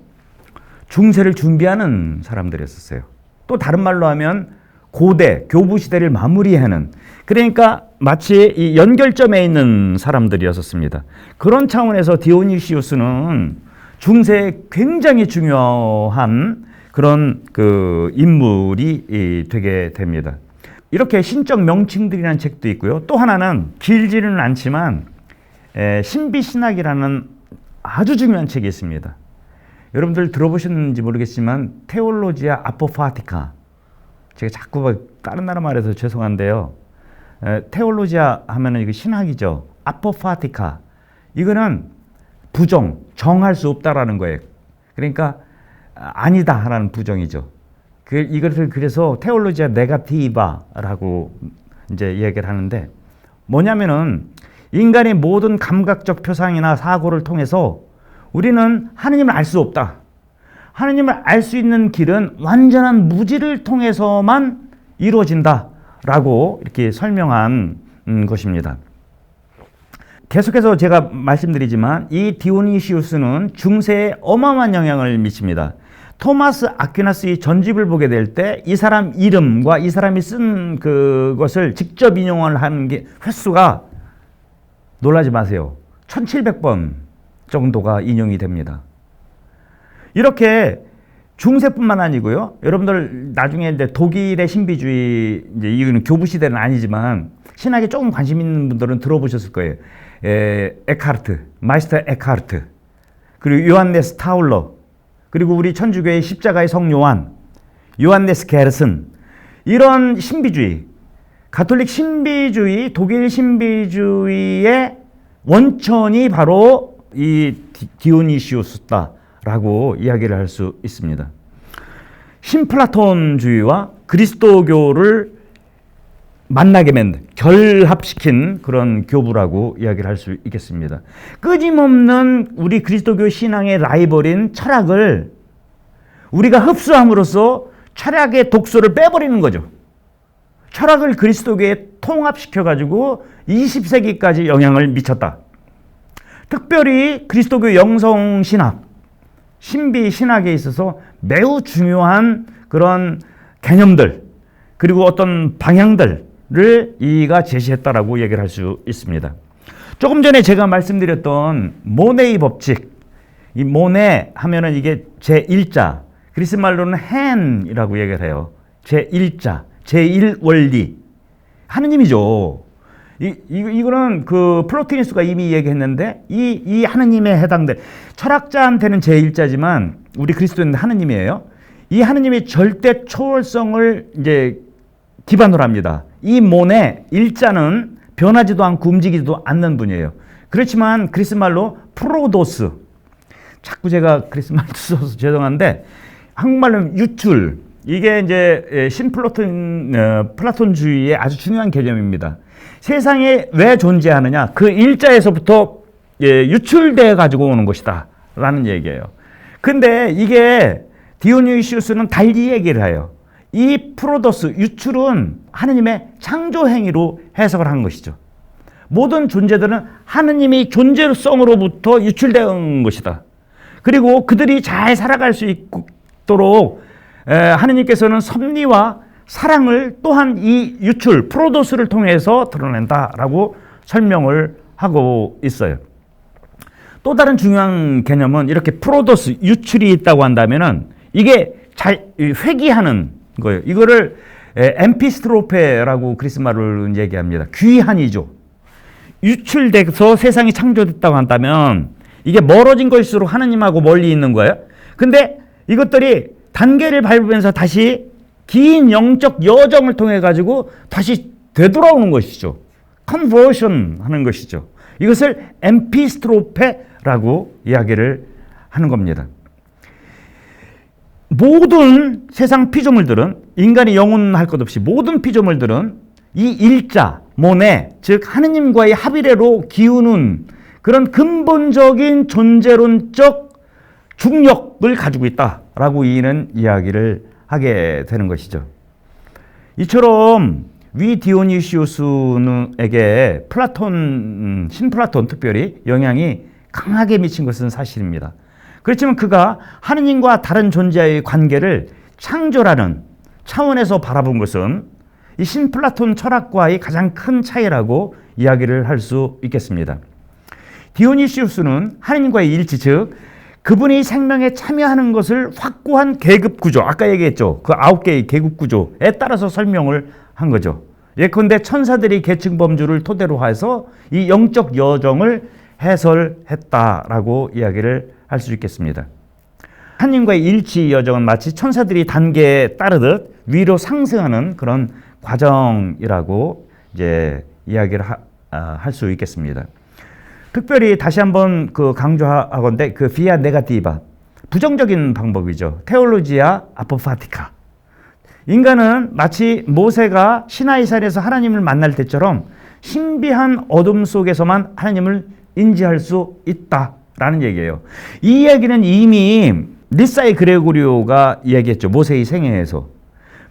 중세를 준비하는 사람들이었어요. 또 다른 말로 하면 고대, 교부 시대를 마무리하는, 그러니까 마치 이 연결점에 있는 사람들이었습니다. 그런 차원에서 디오니시우스는 중세에 굉장히 중요한 그런 그 인물이 되게 됩니다. 이렇게 신적 명칭들이라는 책도 있고요. 또 하나는 길지는 않지만 신비신학이라는 아주 중요한 책이 있습니다. 여러분들 들어보셨는지 모르겠지만 테올로지아 아포파티카, 제가 자꾸 다른 나라 말해서 죄송한데요. 테올로지아 하면은 이거 신학이죠. 아포파티카, 이거는 부정, 정할 수 없다라는 거예요. 그러니까 아니다라는 부정이죠. 이것을 그래서 테올로지아 네가티바라고 이제 이야기를 하는데, 뭐냐면은 인간의 모든 감각적 표상이나 사고를 통해서 우리는 하느님을 알 수 없다. 하느님을 알 수 있는 길은 완전한 무지를 통해서만 이루어진다라고 이렇게 설명한 것입니다. 계속해서 제가 말씀드리지만 이 디오니시우스는 중세에 어마어마한 영향을 미칩니다. 토마스 아퀴나스의 전집을 보게 될 때 이 사람 이름과 이 사람이 쓴 그것을 직접 인용을 하는 게 횟수가, 놀라지 마세요, 1700번 정도가 인용이 됩니다. 이렇게 중세뿐만 아니고요. 여러분들 나중에 이제 독일의 신비주의, 이제 이거는 교부 시대는 아니지만 신학에 조금 관심 있는 분들은 들어보셨을 거예요. 에카르트, 마이스터 에카르트, 그리고 요한네스 타울러, 그리고 우리 천주교의 십자가의 성 요한네스 게르슨, 이런 신비주의, 가톨릭 신비주의, 독일 신비주의의 원천이 바로 이 디오니시우스다라고 이야기를 할 수 있습니다. 신플라톤주의와 그리스도교를 만나게 만든, 결합시킨 그런 교부라고 이야기를 할 수 있겠습니다. 끊임없는 우리 그리스도교 신앙의 라이벌인 철학을 우리가 흡수함으로써 철학의 독소를 빼버리는 거죠. 철학을 그리스도교에 통합시켜가지고 20세기까지 영향을 미쳤다. 특별히 그리스도교 영성신학, 신비신학에 있어서 매우 중요한 그런 개념들, 그리고 어떤 방향들을 이가 제시했다라고 얘기를 할 수 있습니다. 조금 전에 제가 말씀드렸던 모네의 법칙, 이 모네 하면은 이게 제1자, 그리스 말로는 헨이라고 얘기를 해요. 제1자, 제1원리. 하느님이죠. 이거는 그 플로티누스가 이미 얘기했는데 이 하느님에 해당돼. 철학자한테는 제1자지만 우리 그리스도인은 하느님이에요. 이 하느님이 절대 초월성을 이제 기반으로 합니다. 이 모네 일자는 변하지도 않고 움직이지도 않는 분이에요. 그렇지만 그리스 말로 프로도스. 자꾸 제가 그리스 말 써서 죄송한데 한국말로는 유출. 이게 이제 플라톤주의의 아주 중요한 개념입니다. 세상에 왜 존재하느냐? 그 일자에서부터 유출돼 가지고 오는 것이다 라는 얘기예요. 근데 이게 디오니시우스는 달리 얘기를 해요. 이 프로도스, 유출은 하느님의 창조 행위로 해석을 한 것이죠. 모든 존재들은 하느님이 존재성으로부터 유출된 것이다. 그리고 그들이 잘 살아갈 수 있도록 하느님께서는 섭리와 사랑을 또한 이 유출, 프로도스를 통해서 드러낸다라고 설명을 하고 있어요. 또 다른 중요한 개념은 이렇게 프로도스, 유출이 있다고 한다면은 이게 잘 회귀하는 거예요. 이거를 엠피스트로페라고 그리스 말로 얘기합니다. 귀환이죠. 유출돼서 세상이 창조됐다고 한다면 이게 멀어진 것일수록 하느님하고 멀리 있는 거예요. 근데 이것들이 단계를 밟으면서 다시 긴 영적 여정을 통해 가지고 다시 되돌아오는 것이죠. 컨버션 하는 것이죠. 이것을 엠피스트로페라고 이야기를 하는 겁니다. 모든 세상 피조물들은, 인간이 영혼할 것 없이 모든 피조물들은 이 일자, 모네, 즉 하느님과의 합의례로 기우는 그런 근본적인 존재론적 중력을 가지고 있다라고 이는 이야기를 하게 되는 것이죠. 이처럼 위 디오니시우스에게 신플라톤 특별히 영향이 강하게 미친 것은 사실입니다. 그렇지만 그가 하느님과 다른 존재의 관계를 창조라는 차원에서 바라본 것은 이 신플라톤 철학과의 가장 큰 차이라고 이야기를 할 수 있겠습니다. 디오니시우스는 하느님과의 일치, 즉 그분이 생명에 참여하는 것을 확고한 계급 구조, 아까 얘기했죠. 그 9개의 계급 구조에 따라서 설명을 한 거죠. 예컨대 천사들이 계층 범주를 토대로 해서 이 영적 여정을 해설했다라고 이야기를 할 수 있겠습니다. 하느님과의 일치 여정은 마치 천사들이 단계에 따르듯 위로 상승하는 그런 과정이라고 이제 이야기를 할 수 있겠습니다. 특별히 다시 한번 그 강조하건대 그 비아 네가티바, 부정적인 방법이죠. 테올로지아 아포파티카. 인간은 마치 모세가 시나이산에서 하나님을 만날 때처럼 신비한 어둠 속에서만 하나님을 인지할 수 있다라는 얘기예요. 이 이야기는 이미 니사의 그레고리오가 이야기했죠. 모세의 생애에서.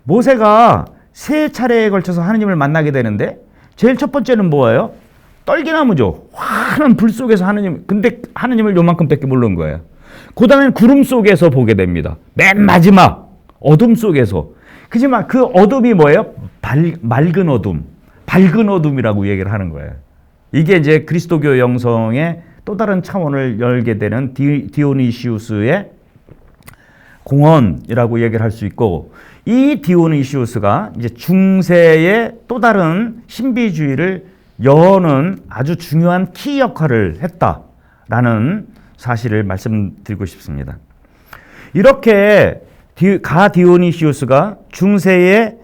모세가 세 차례에 걸쳐서 하나님을 만나게 되는데 제일 첫 번째는 뭐예요? 떨기나무죠. 환한 불 속에서 근데 하나님을 요만큼밖에 모르는 거예요. 그 다음엔 구름 속에서 보게 됩니다. 맨 마지막 어둠 속에서. 그지만 그 어둠이 뭐예요? 맑은 어둠, 밝은 어둠이라고 얘기를 하는 거예요. 이게 이제 그리스도교 영성의 또 다른 차원을 열게 되는 디오니시우스의 공헌이라고 얘기를 할 수 있고, 이 디오니시우스가 이제 중세의 또 다른 신비주의를 여는 아주 중요한 키 역할을 했다라는 사실을 말씀드리고 싶습니다. 이렇게 가 디오니시우스가 중세의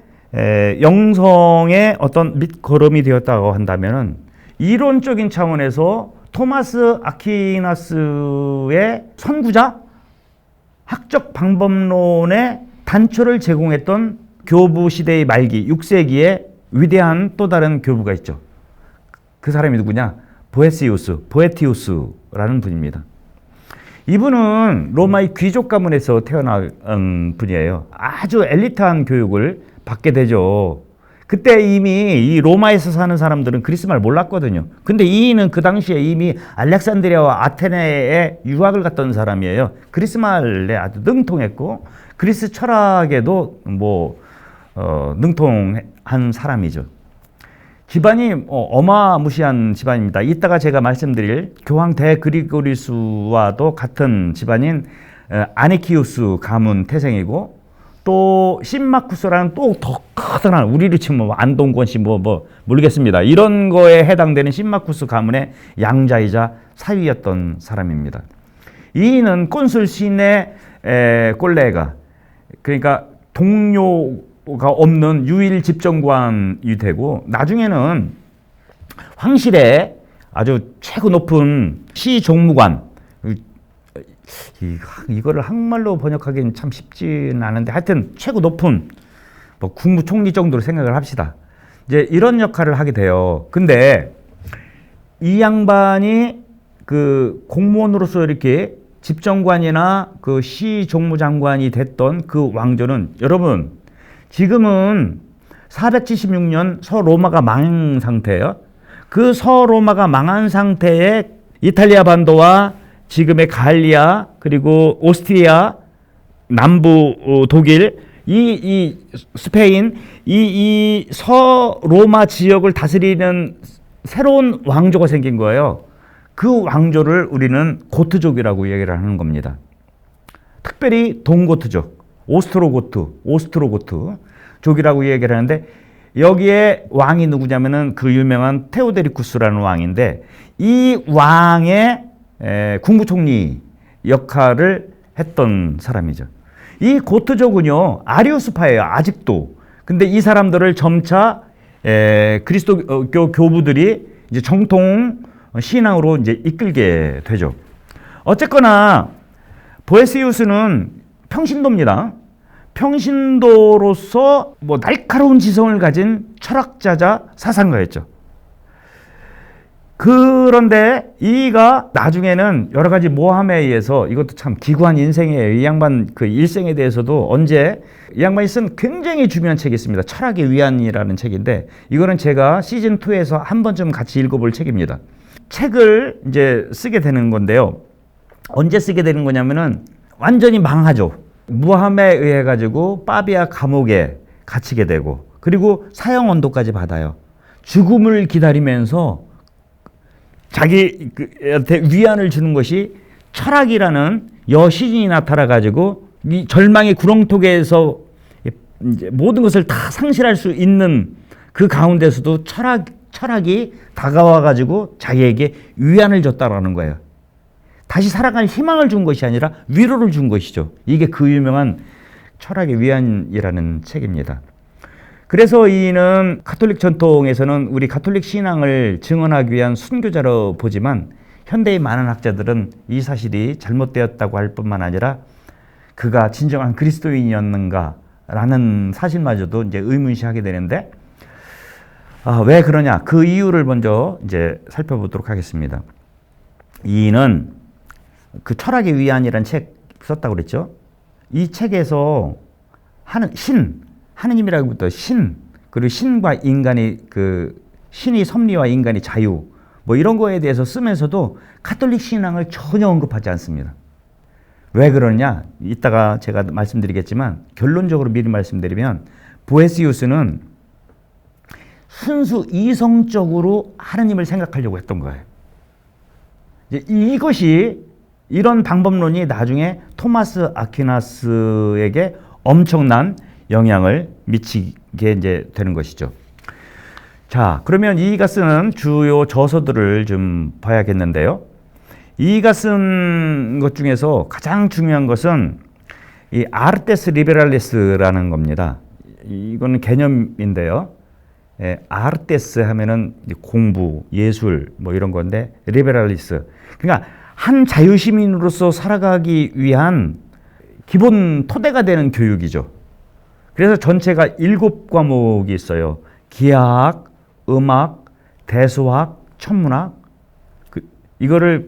영성의 어떤 밑거름이 되었다고 한다면 이론적인 차원에서 토마스 아퀴나스의 선구자, 학적 방법론의 단초를 제공했던 교부 시대의 말기 6세기에 위대한 또 다른 교부가 있죠. 그 사람이 누구냐? 보에티우스라는 분입니다. 이분은 로마의 귀족 가문에서 태어난 분이에요. 아주 엘리트한 교육을 받게 되죠. 그때 이미 이 로마에서 사는 사람들은 그리스 말 몰랐거든요. 근데 이인은 그 당시에 이미 알렉산드리아와 아테네에 유학을 갔던 사람이에요. 그리스 말에 아주 능통했고 그리스 철학에도 능통한 사람이죠. 집안이 어마무시한 집안입니다. 이따가 제가 말씀드릴 교황 대그리고리수와도 같은 집안인 아니키우스 가문 태생이고, 또 신마쿠스라는 또 더 커다란, 우리로 치면 안동권 씨 모르겠습니다. 이런 거에 해당되는 신마쿠스 가문의 양자이자 사위였던 사람입니다. 이는 꼰술 시내 꼴레가, 그러니까 동료가 없는 유일 집정관이 되고, 나중에는 황실의 아주 최고 높은 시종무관, 이거를 한국말로 번역하기는 참 쉽지는 않은데, 하여튼 최고 높은 국무총리 정도로 생각을 합시다. 이제 이런 역할을 하게 돼요. 근데 이 양반이 그 공무원으로서 이렇게 집정관이나 그 시종무장관이 됐던 그 왕조는, 여러분 지금은 476년 서로마가 망한 상태예요. 그 서로마가 망한 상태에 이탈리아 반도와 지금의 갈리아, 그리고 오스트리아, 남부 독일, 이 스페인, 이 서로마 지역을 다스리는 새로운 왕조가 생긴 거예요. 그 왕조를 우리는 고트족이라고 얘기를 하는 겁니다. 특별히 동고트족, 오스트로고트족이라고 얘기를 하는데, 여기에 왕이 누구냐면은 그 유명한 테오데리쿠스라는 왕인데, 이 왕의 국무총리 역할을 했던 사람이죠. 이 고트족은요, 아리우스파예요, 아직도. 근데 이 사람들을 점차 그리스도교 교부들이 이제 정통 신앙으로 이제 이끌게 되죠. 어쨌거나 보에시우스는 평신도입니다. 평신도로서 날카로운 지성을 가진 철학자자 사상가였죠. 그런데 이가 나중에는 여러 가지 모함에 의해서, 이것도 참 기구한 인생이에요. 이 양반 그 일생에 대해서도 이 양반이 쓴 굉장히 중요한 책이 있습니다. 철학의 위안이라는 책인데, 이거는 제가 시즌 2에서 한 번쯤 같이 읽어볼 책입니다. 책을 이제 쓰게 되는 건데요. 언제 쓰게 되는 거냐면은 완전히 망하죠. 모함에 의해 가지고 파비아 감옥에 갇히게 되고, 그리고 사형 언도까지 받아요. 죽음을 기다리면서 자기한테 위안을 주는 것이 철학이라는 여신이 나타나 가지고 이 절망의 구렁텅이에서 이제 모든 것을 다 상실할 수 있는 그 가운데서도 철학이 다가와 가지고 자기에게 위안을 줬다라는 거예요. 다시 살아갈 희망을 준 것이 아니라 위로를 준 것이죠. 이게 그 유명한 철학의 위안이라는 책입니다. 그래서 이는 가톨릭 전통에서는 우리 가톨릭 신앙을 증언하기 위한 순교자로 보지만, 현대의 많은 학자들은 이 사실이 잘못되었다고 할 뿐만 아니라 그가 진정한 그리스도인이었는가라는 사실마저도 이제 의문시하게 되는데, 왜 그러냐? 그 이유를 먼저 이제 살펴보도록 하겠습니다. 이는 그 철학의 위안이라는 책 썼다고 그랬죠. 이 책에서 하느님이라기보다 그리고 신과 인간의 신이 섭리와 인간의 자유, 이런 거에 대해서 쓰면서도 가톨릭 신앙을 전혀 언급하지 않습니다. 왜 그러냐? 이따가 제가 말씀드리겠지만, 결론적으로 미리 말씀드리면, 보에시우스는 순수 이성적으로 하느님을 생각하려고 했던 거예요. 이런 방법론이 나중에 토마스 아퀴나스에게 엄청난 영향을 미치게 이제 되는 것이죠. 자, 그러면 이가 쓰는 주요 저서들을 좀 봐야겠는데요. 이가 쓴 것 중에서 가장 중요한 것은 이 아르테스 리베랄리스라는 겁니다. 이거는 개념인데요. 아르테스 하면은 공부, 예술 이런 건데, 리베랄리스, 그러니까 한 자유시민으로서 살아가기 위한 기본 토대가 되는 교육이죠. 그래서 전체가 7과목이 있어요. 기하학, 음악, 대수학, 천문학, 이거를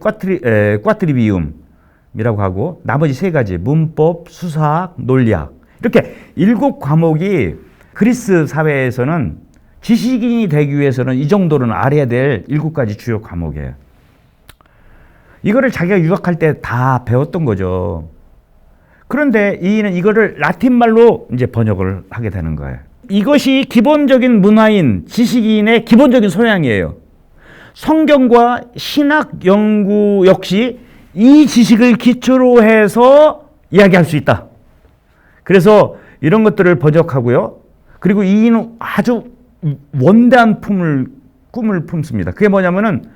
꽈트리비움이라고 하고, 나머지 3가지 문법, 수사학, 논리학, 이렇게 7과목이 그리스 사회에서는 지식인이 되기 위해서는 이 정도는 알아야 될 7가지 주요 과목이에요. 이거를 자기가 유학할 때 다 배웠던 거죠. 그런데 이는 이거를 라틴말로 이제 번역을 하게 되는 거예요. 이것이 기본적인 문화인 지식인의 기본적인 소양이에요. 성경과 신학 연구 역시 이 지식을 기초로 해서 이야기할 수 있다. 그래서 이런 것들을 번역하고요. 그리고 이는 아주 원대한 꿈을 품습니다. 그게 뭐냐면은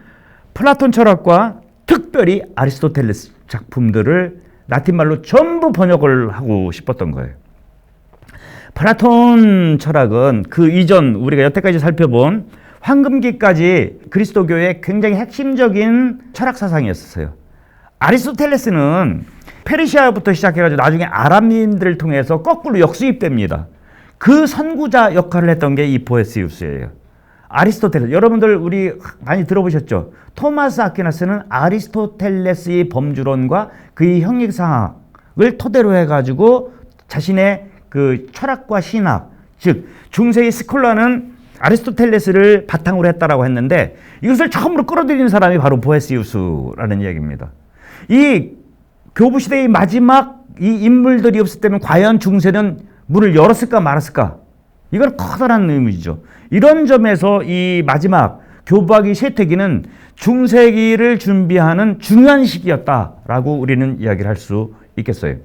플라톤 철학과 특별히 아리스토텔레스 작품들을 라틴말로 전부 번역을 하고 싶었던 거예요. 플라톤 철학은 그 이전 우리가 여태까지 살펴본 황금기까지 그리스도교의 굉장히 핵심적인 철학 사상이었어요. 아리스토텔레스는 페르시아부터 시작해가지고 나중에 아랍민들을 통해서 거꾸로 역수입됩니다. 그 선구자 역할을 했던 게 이 보에시우스예요. 아리스토텔레스, 여러분들 우리 많이 들어보셨죠? 토마스 아퀴나스는 아리스토텔레스의 범주론과 그의 형익상학을 토대로 해가지고 자신의 그 철학과 신학, 즉 중세의 스콜라는 아리스토텔레스를 바탕으로 했다라고 했는데 이것을 처음으로 끌어들인 사람이 바로 보에시우스라는 이야기입니다. 이 교부시대의 마지막 이 인물들이 없을 때면 과연 중세는 문을 열었을까 말았을까? 이건 커다란 의미죠. 이런 점에서 이 마지막 교부학의 쇠퇴기는 중세기를 준비하는 중요한 시기였다라고 우리는 이야기를 할 수 있겠어요.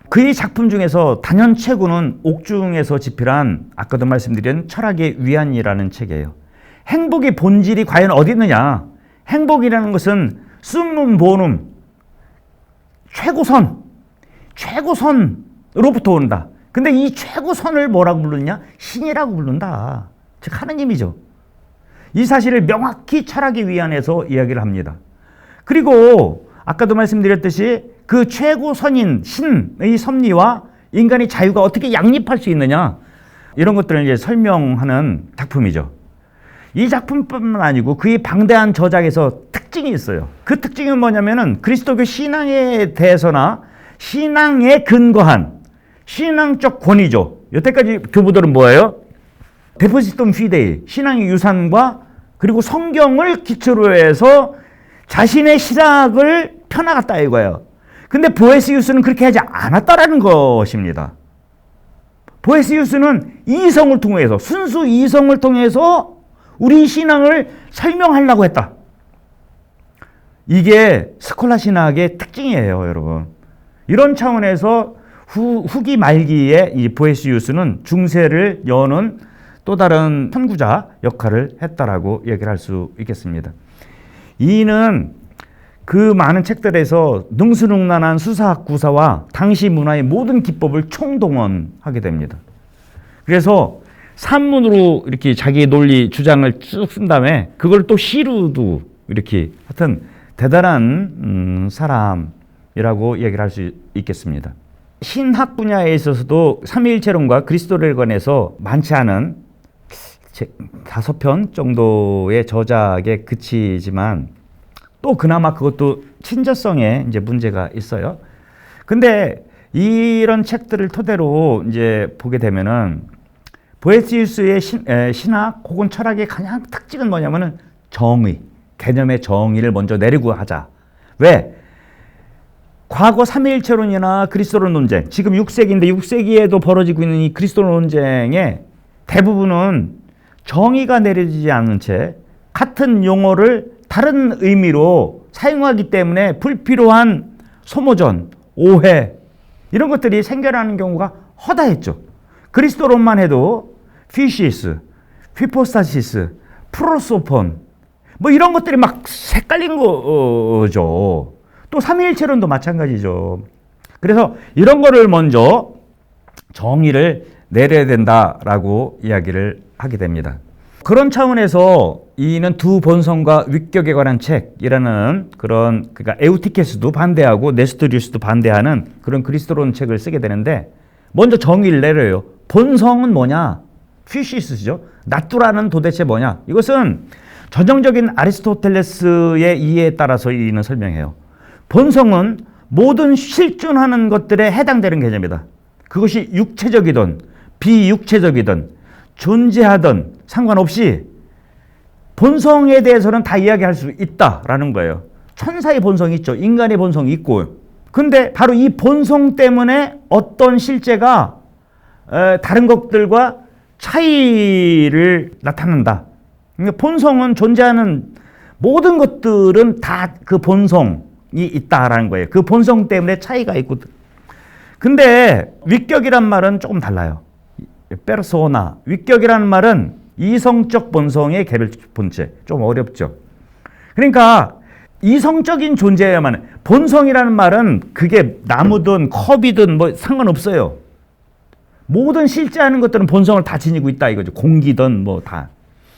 그의 작품 중에서 단연 최고는 옥중에서 집필한 아까도 말씀드린 철학의 위안이라는 책이에요. 행복의 본질이 과연 어디 있느냐? 행복이라는 것은 숨문 보눔, 최고선으로부터 온다. 근데 이 최고선을 뭐라고 부르느냐? 신이라고 부른다. 즉 하느님이죠. 이 사실을 명확히 철학의 위안에서 이야기를 합니다. 그리고 아까도 말씀드렸듯이 그 최고선인 신의 섭리와 인간의 자유가 어떻게 양립할 수 있느냐, 이런 것들을 이제 설명하는 작품이죠. 이 작품뿐만 아니고 그의 방대한 저작에서 특징이 있어요. 그 특징은 뭐냐면은 그리스도교 신앙에 대해서나 신앙에 근거한 신앙적 권위죠. 여태까지 교부들은 뭐예요? 데포시tum fidei, 신앙의 유산과 그리고 성경을 기초로 해서 자신의 신학을 펴나갔다 이거예요. 근데 보에시우스는 그렇게 하지 않았다라는 것입니다. 보에시우스는 이성을 통해서, 순수 이성을 통해서 우리 신앙을 설명하려고 했다. 이게 스콜라 신학의 특징이에요, 여러분. 이런 차원에서 후기 말기에 이 보에시우스는 중세를 여는 또 다른 선구자 역할을 했다라고 얘기를 할 수 있겠습니다. 이는 그 많은 책들에서 능수능란한 수사학 구사와 당시 문화의 모든 기법을 총동원하게 됩니다. 그래서 산문으로 이렇게 자기의 논리 주장을 쭉 쓴 다음에 그걸 또 시로도 이렇게 하여튼 대단한 사람이라고 얘기를 할 수 있겠습니다. 신학 분야에 있어서도 삼위일체론과 그리스도를 관해서 많지 않은 5편 정도의 저작에 그치지만 또 그나마 그것도 친저성에 이제 문제가 있어요. 근데 이런 책들을 토대로 이제 보게 되면은 보에시우스의 신학 혹은 철학의 가장 특징은 뭐냐면은 정의, 개념의 정의를 먼저 내리고 하자. 왜? 과거 삼위일체론이나 그리스도론 논쟁, 지금 6세기인데 6세기에도 벌어지고 있는 이 그리스도론 논쟁의 대부분은 정의가 내려지지 않은 채 같은 용어를 다른 의미로 사용하기 때문에 불필요한 소모전, 오해 이런 것들이 생겨나는 경우가 허다했죠. 그리스도론만 해도 피시스, 휘포스타시스, 프로소폰 뭐 이런 것들이 막 헷갈린 거죠. 또 삼위일체론도 마찬가지죠. 그래서 이런 거를 먼저 정의를 내려야 된다라고 이야기를 하게 됩니다. 그런 차원에서 이는 두 본성과 위격에 관한 책이라는 그런, 그러니까 에우티케스도 반대하고 네스토리우스도 반대하는 그런 그리스도론 책을 쓰게 되는데 먼저 정의를 내려요. 본성은 뭐냐? 피시스죠. 나뚜라는 도대체 뭐냐? 이것은 전형적인 아리스토텔레스의 이해에 따라서 이는 설명해요. 본성은 모든 실존하는 것들에 해당되는 개념이다. 그것이 육체적이든 비육체적이든 존재하든 상관없이 본성에 대해서는 다 이야기할 수 있다라는 거예요. 천사의 본성이 있죠. 인간의 본성이 있고. 근데 바로 이 본성 때문에 어떤 실제가 다른 것들과 차이를 나타낸다. 그러니까 본성은 존재하는 모든 것들은 다 그 본성이 있다라는 거예요. 그 본성 때문에 차이가 있거든. 근데 위격이란 말은 조금 달라요. 페르소나. 위격이라는 말은 이성적 본성의 개별 본체. 좀 어렵죠. 그러니까 이성적인 존재야만, 본성이라는 말은 그게 나무든 컵이든 뭐 상관없어요. 모든 실제하는 것들은 본성을 다 지니고 있다 이거죠. 공기든 뭐 다.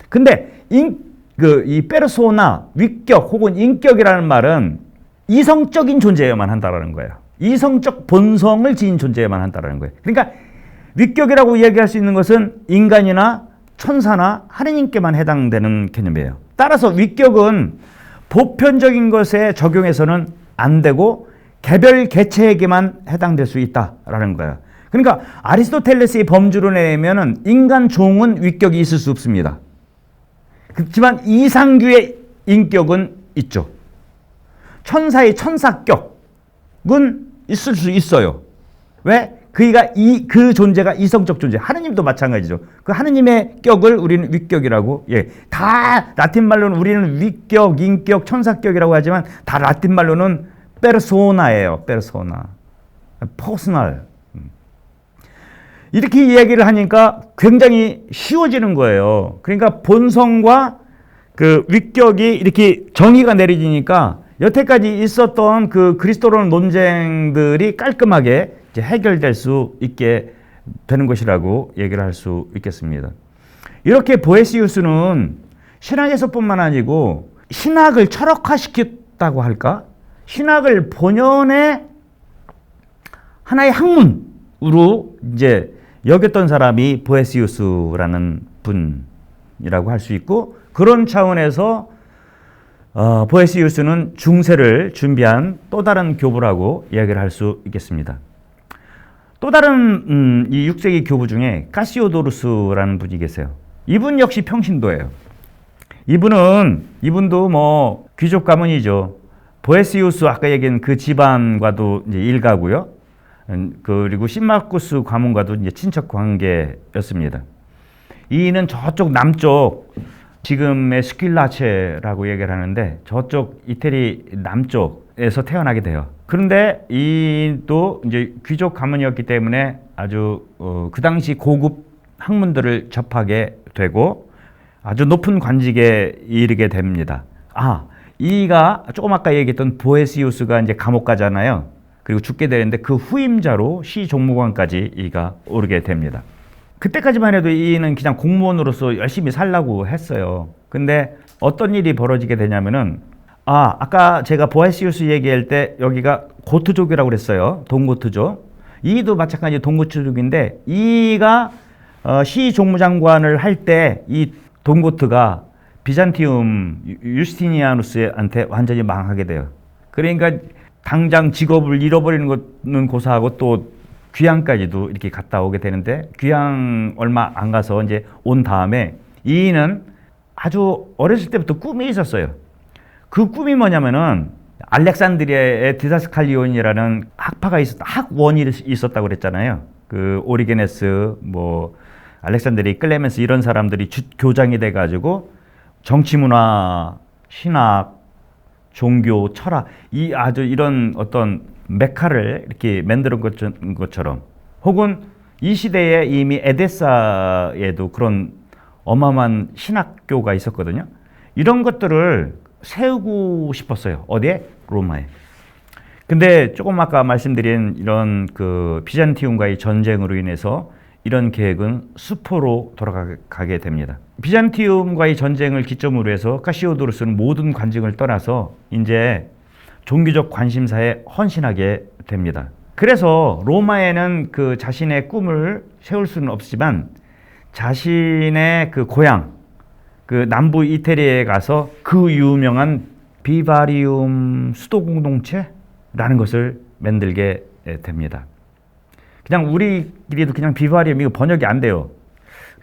근데 이 페르소나, 위격 혹은 인격이라는 말은 이성적인 존재여만 한다라는 거예요. 이성적 본성을 지닌 존재여만 한다라는 거예요. 그러니까 위격이라고 이야기할 수 있는 것은 인간이나 천사나 하느님께만 해당되는 개념이에요. 따라서 위격은 보편적인 것에 적용해서는 안 되고 개별 개체에게만 해당될 수 있다라는 거예요. 그러니까 아리스토텔레스의 범주로 내면은 인간 종은 위격이 있을 수 없습니다. 그렇지만 이상규의 인격은 있죠. 천사의 천사격은 있을 수 있어요. 왜? 그 존재가 이성적 존재. 하느님도 마찬가지죠. 그 하느님의 격을 우리는 위격이라고, 다 라틴 말로는 우리는 위격, 인격, 천사격이라고 하지만 다 라틴 말로는 페르소나예요. 페르소나. 퍼스널. 이렇게 이야기를 하니까 굉장히 쉬워지는 거예요. 그러니까 본성과 그 위격이 이렇게 정의가 내려지니까 여태까지 있었던 그 그리스도론 논쟁들이 깔끔하게 이제 해결될 수 있게 되는 것이라고 얘기를 할 수 있겠습니다. 이렇게 보에시우스는 신학에서뿐만 아니고 신학을 철학화시켰다고 할까? 신학을 본연의 하나의 학문으로 이제 여겼던 사람이 보에시우스라는 분이라고 할 수 있고, 그런 차원에서 보에시우스는 중세를 준비한 또 다른 교부라고 이야기를 할 수 있겠습니다. 또 다른 이 6세기 교부 중에 카시오도루스라는 분이 계세요. 이분 역시 평신도예요. 이분도 뭐 귀족 가문이죠. 보에시우스 아까 얘기한 그 집안과도 이제 일가고요. 그리고 신마쿠스 가문과도 이제 친척 관계였습니다. 이는 저쪽 남쪽, 지금의 스퀼라체라고 얘기를 하는데 저쪽 이태리 남쪽에서 태어나게 돼요. 그런데 이도 이제 귀족 가문이었기 때문에 아주 그 당시 고급 학문들을 접하게 되고 아주 높은 관직에 이르게 됩니다. 이가 조금 아까 얘기했던 보에시우스가 이제 감옥 가잖아요. 그리고 죽게 되는데 그 후임자로 시종무관까지 이가 오르게 됩니다. 그때까지만 해도 이는 그냥 공무원으로서 열심히 살라고 했어요. 근데 어떤 일이 벌어지게 되냐면은, 아까 제가 보에시우스 얘기할 때 여기가 고트족이라고 그랬어요. 동고트족. 이도 마찬가지 동고트족인데, 이가 시종무장관을 할 때 이 동고트가 비잔티움 유스티니아누스한테 완전히 망하게 돼요. 그러니까 당장 직업을 잃어버리는 것은 고사하고 또 귀향까지도 이렇게 갔다 오게 되는데, 귀향 얼마 안 가서 이제 온 다음에 이는 아주 어렸을 때부터 꿈이 있었어요. 그 꿈이 뭐냐면은 알렉산드리아의 디다스칼리온이라는 학원이 있었다고 그랬잖아요. 그 오리게네스, 뭐 알렉산드리, 클레멘스 이런 사람들이 교장이 돼가지고 정치문화, 신학, 종교, 철학, 이 아주 이런 어떤 메카를 이렇게 만드는 것처럼, 혹은 이 시대에 이미 에데사에도 그런 어마어마한 신학교가 있었거든요. 이런 것들을 세우고 싶었어요. 어디에? 로마에. 근데 조금 아까 말씀드린 이런 그 비잔티움과의 전쟁으로 인해서 이런 계획은 수포로 돌아가게 됩니다. 비잔티움과의 전쟁을 기점으로 해서 카시오도루스는 모든 관직을 떠나서 이제 종교적 관심사에 헌신하게 됩니다. 그래서 로마에는 그 자신의 꿈을 세울 수는 없지만 자신의 그 고향, 그 남부 이태리에 가서 그 유명한 비바리움 수도 공동체라는 것을 만들게 됩니다. 그냥 우리끼리도 그냥 비바리움 이거 번역이 안 돼요.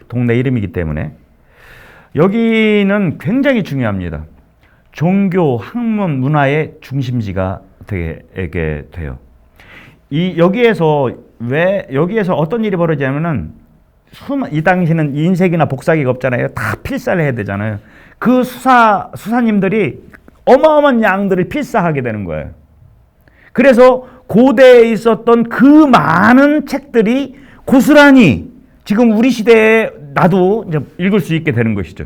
동네 이름이기 때문에 여기는 굉장히 중요합니다. 종교, 학문, 문화의 중심지가 되게 돼요. 여기에서 어떤 일이 벌어지냐면은 이 당시는 인색이나 복사기가 없잖아요. 다 필사를 해야 되잖아요. 그 수사님들이 어마어마한 양들을 필사하게 되는 거예요. 그래서 고대에 있었던 그 많은 책들이 고스란히 지금 우리 시대에 나도 이제 읽을 수 있게 되는 것이죠.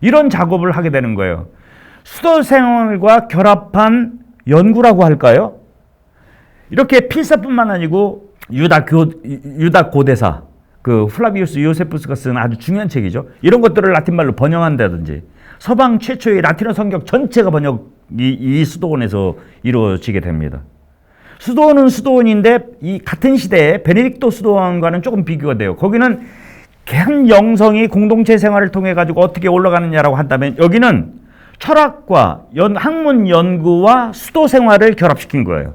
이런 작업을 하게 되는 거예요. 수도 생활과 결합한 연구라고 할까요? 이렇게 필사뿐만 아니고 유다 고대사, 그 플라비우스 요세푸스가 쓴 아주 중요한 책이죠. 이런 것들을 라틴말로 번역한다든지 서방 최초의 라틴어 성경 전체가 번역이 이 수도원에서 이루어지게 됩니다. 수도원은 수도원인데 이 같은 시대에 베네딕토 수도원과는 조금 비교가 돼요. 거기는 한 영성이 공동체 생활을 통해 가지고 어떻게 올라가느냐라고 한다면 여기는 철학과 학문 연구와 수도 생활을 결합시킨 거예요.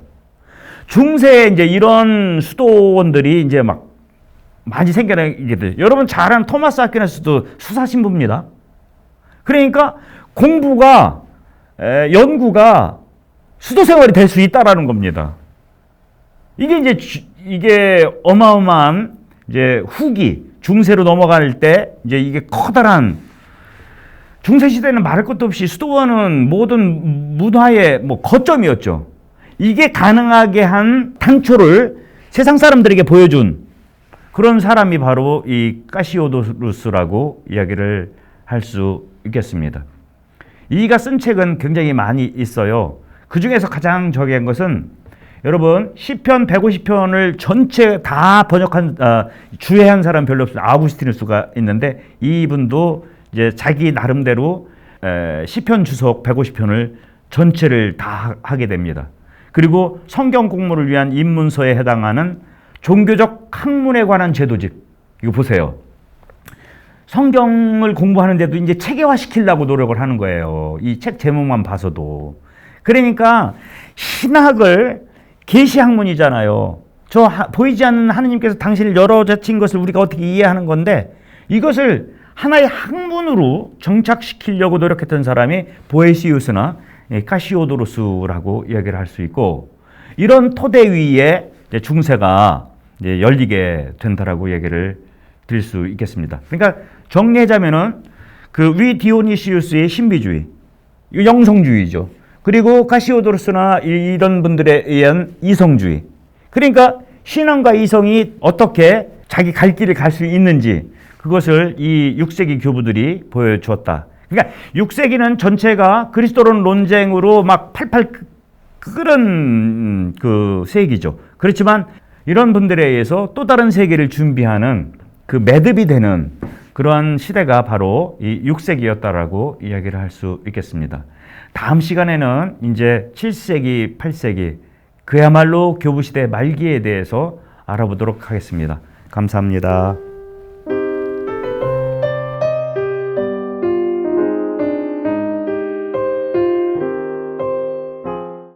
중세에 이제 이런 수도원들이 이제 막 많이 생겨나게 돼요. 여러분 잘 아는 토마스 아퀴나스도 수사 신부입니다. 그러니까 연구가 수도 생활이 될 수 있다라는 겁니다. 이게 어마어마한 이제 후기 중세로 넘어갈 때 이제 이게 커다란 중세 시대는 말할 것도 없이 수도원은 모든 문화의 거점이었죠. 이게 가능하게 한 단초를 세상 사람들에게 보여준 그런 사람이 바로 이 카시오도루스라고 이야기를 할 수 있겠습니다. 이가 쓴 책은 굉장히 많이 있어요. 그 중에서 가장 저기한 것은 여러분 시편 150편을 전체 다 주해한 사람 별로 없어요. 아구스티누스가 있는데 이분도 이제 자기 나름대로 시편 주석 150편을 전체를 다 하게 됩니다. 그리고 성경 공부를 위한 입문서에 해당하는 종교적 학문에 관한 제도집, 이거 보세요. 성경을 공부하는데도 이제 체계화 시키려고 노력을 하는 거예요. 이 책 제목만 봐서도. 그러니까 신학을 계시 학문이잖아요. 보이지 않는 하느님께서 당신을 열어젖힌 것을 우리가 어떻게 이해하는 건데 이것을 하나의 학문으로 정착시키려고 노력했던 사람이 보에시우스나 카시오도로스라고 이야기를 할 수 있고, 이런 토대 위에 중세가 열리게 된다라고 얘기를 드릴 수 있겠습니다. 그러니까 정리하자면은 그 디오니시우스의 신비주의, 영성주의죠. 그리고 카시오도로스나 이런 분들에 의한 이성주의. 그러니까 신앙과 이성이 어떻게 자기 갈 길을 갈 수 있는지 그것을 이 6세기 교부들이 보여주었다. 그러니까 6세기는 전체가 그리스도론 논쟁으로 막 팔팔 끓은 그 세기죠. 그렇지만 이런 분들에 의해서 또 다른 세계를 준비하는 그 매듭이 되는 그러한 시대가 바로 이 6세기였다라고 이야기를 할 수 있겠습니다. 다음 시간에는 이제 7세기, 8세기 그야말로 교부시대 말기에 대해서 알아보도록 하겠습니다. 감사합니다.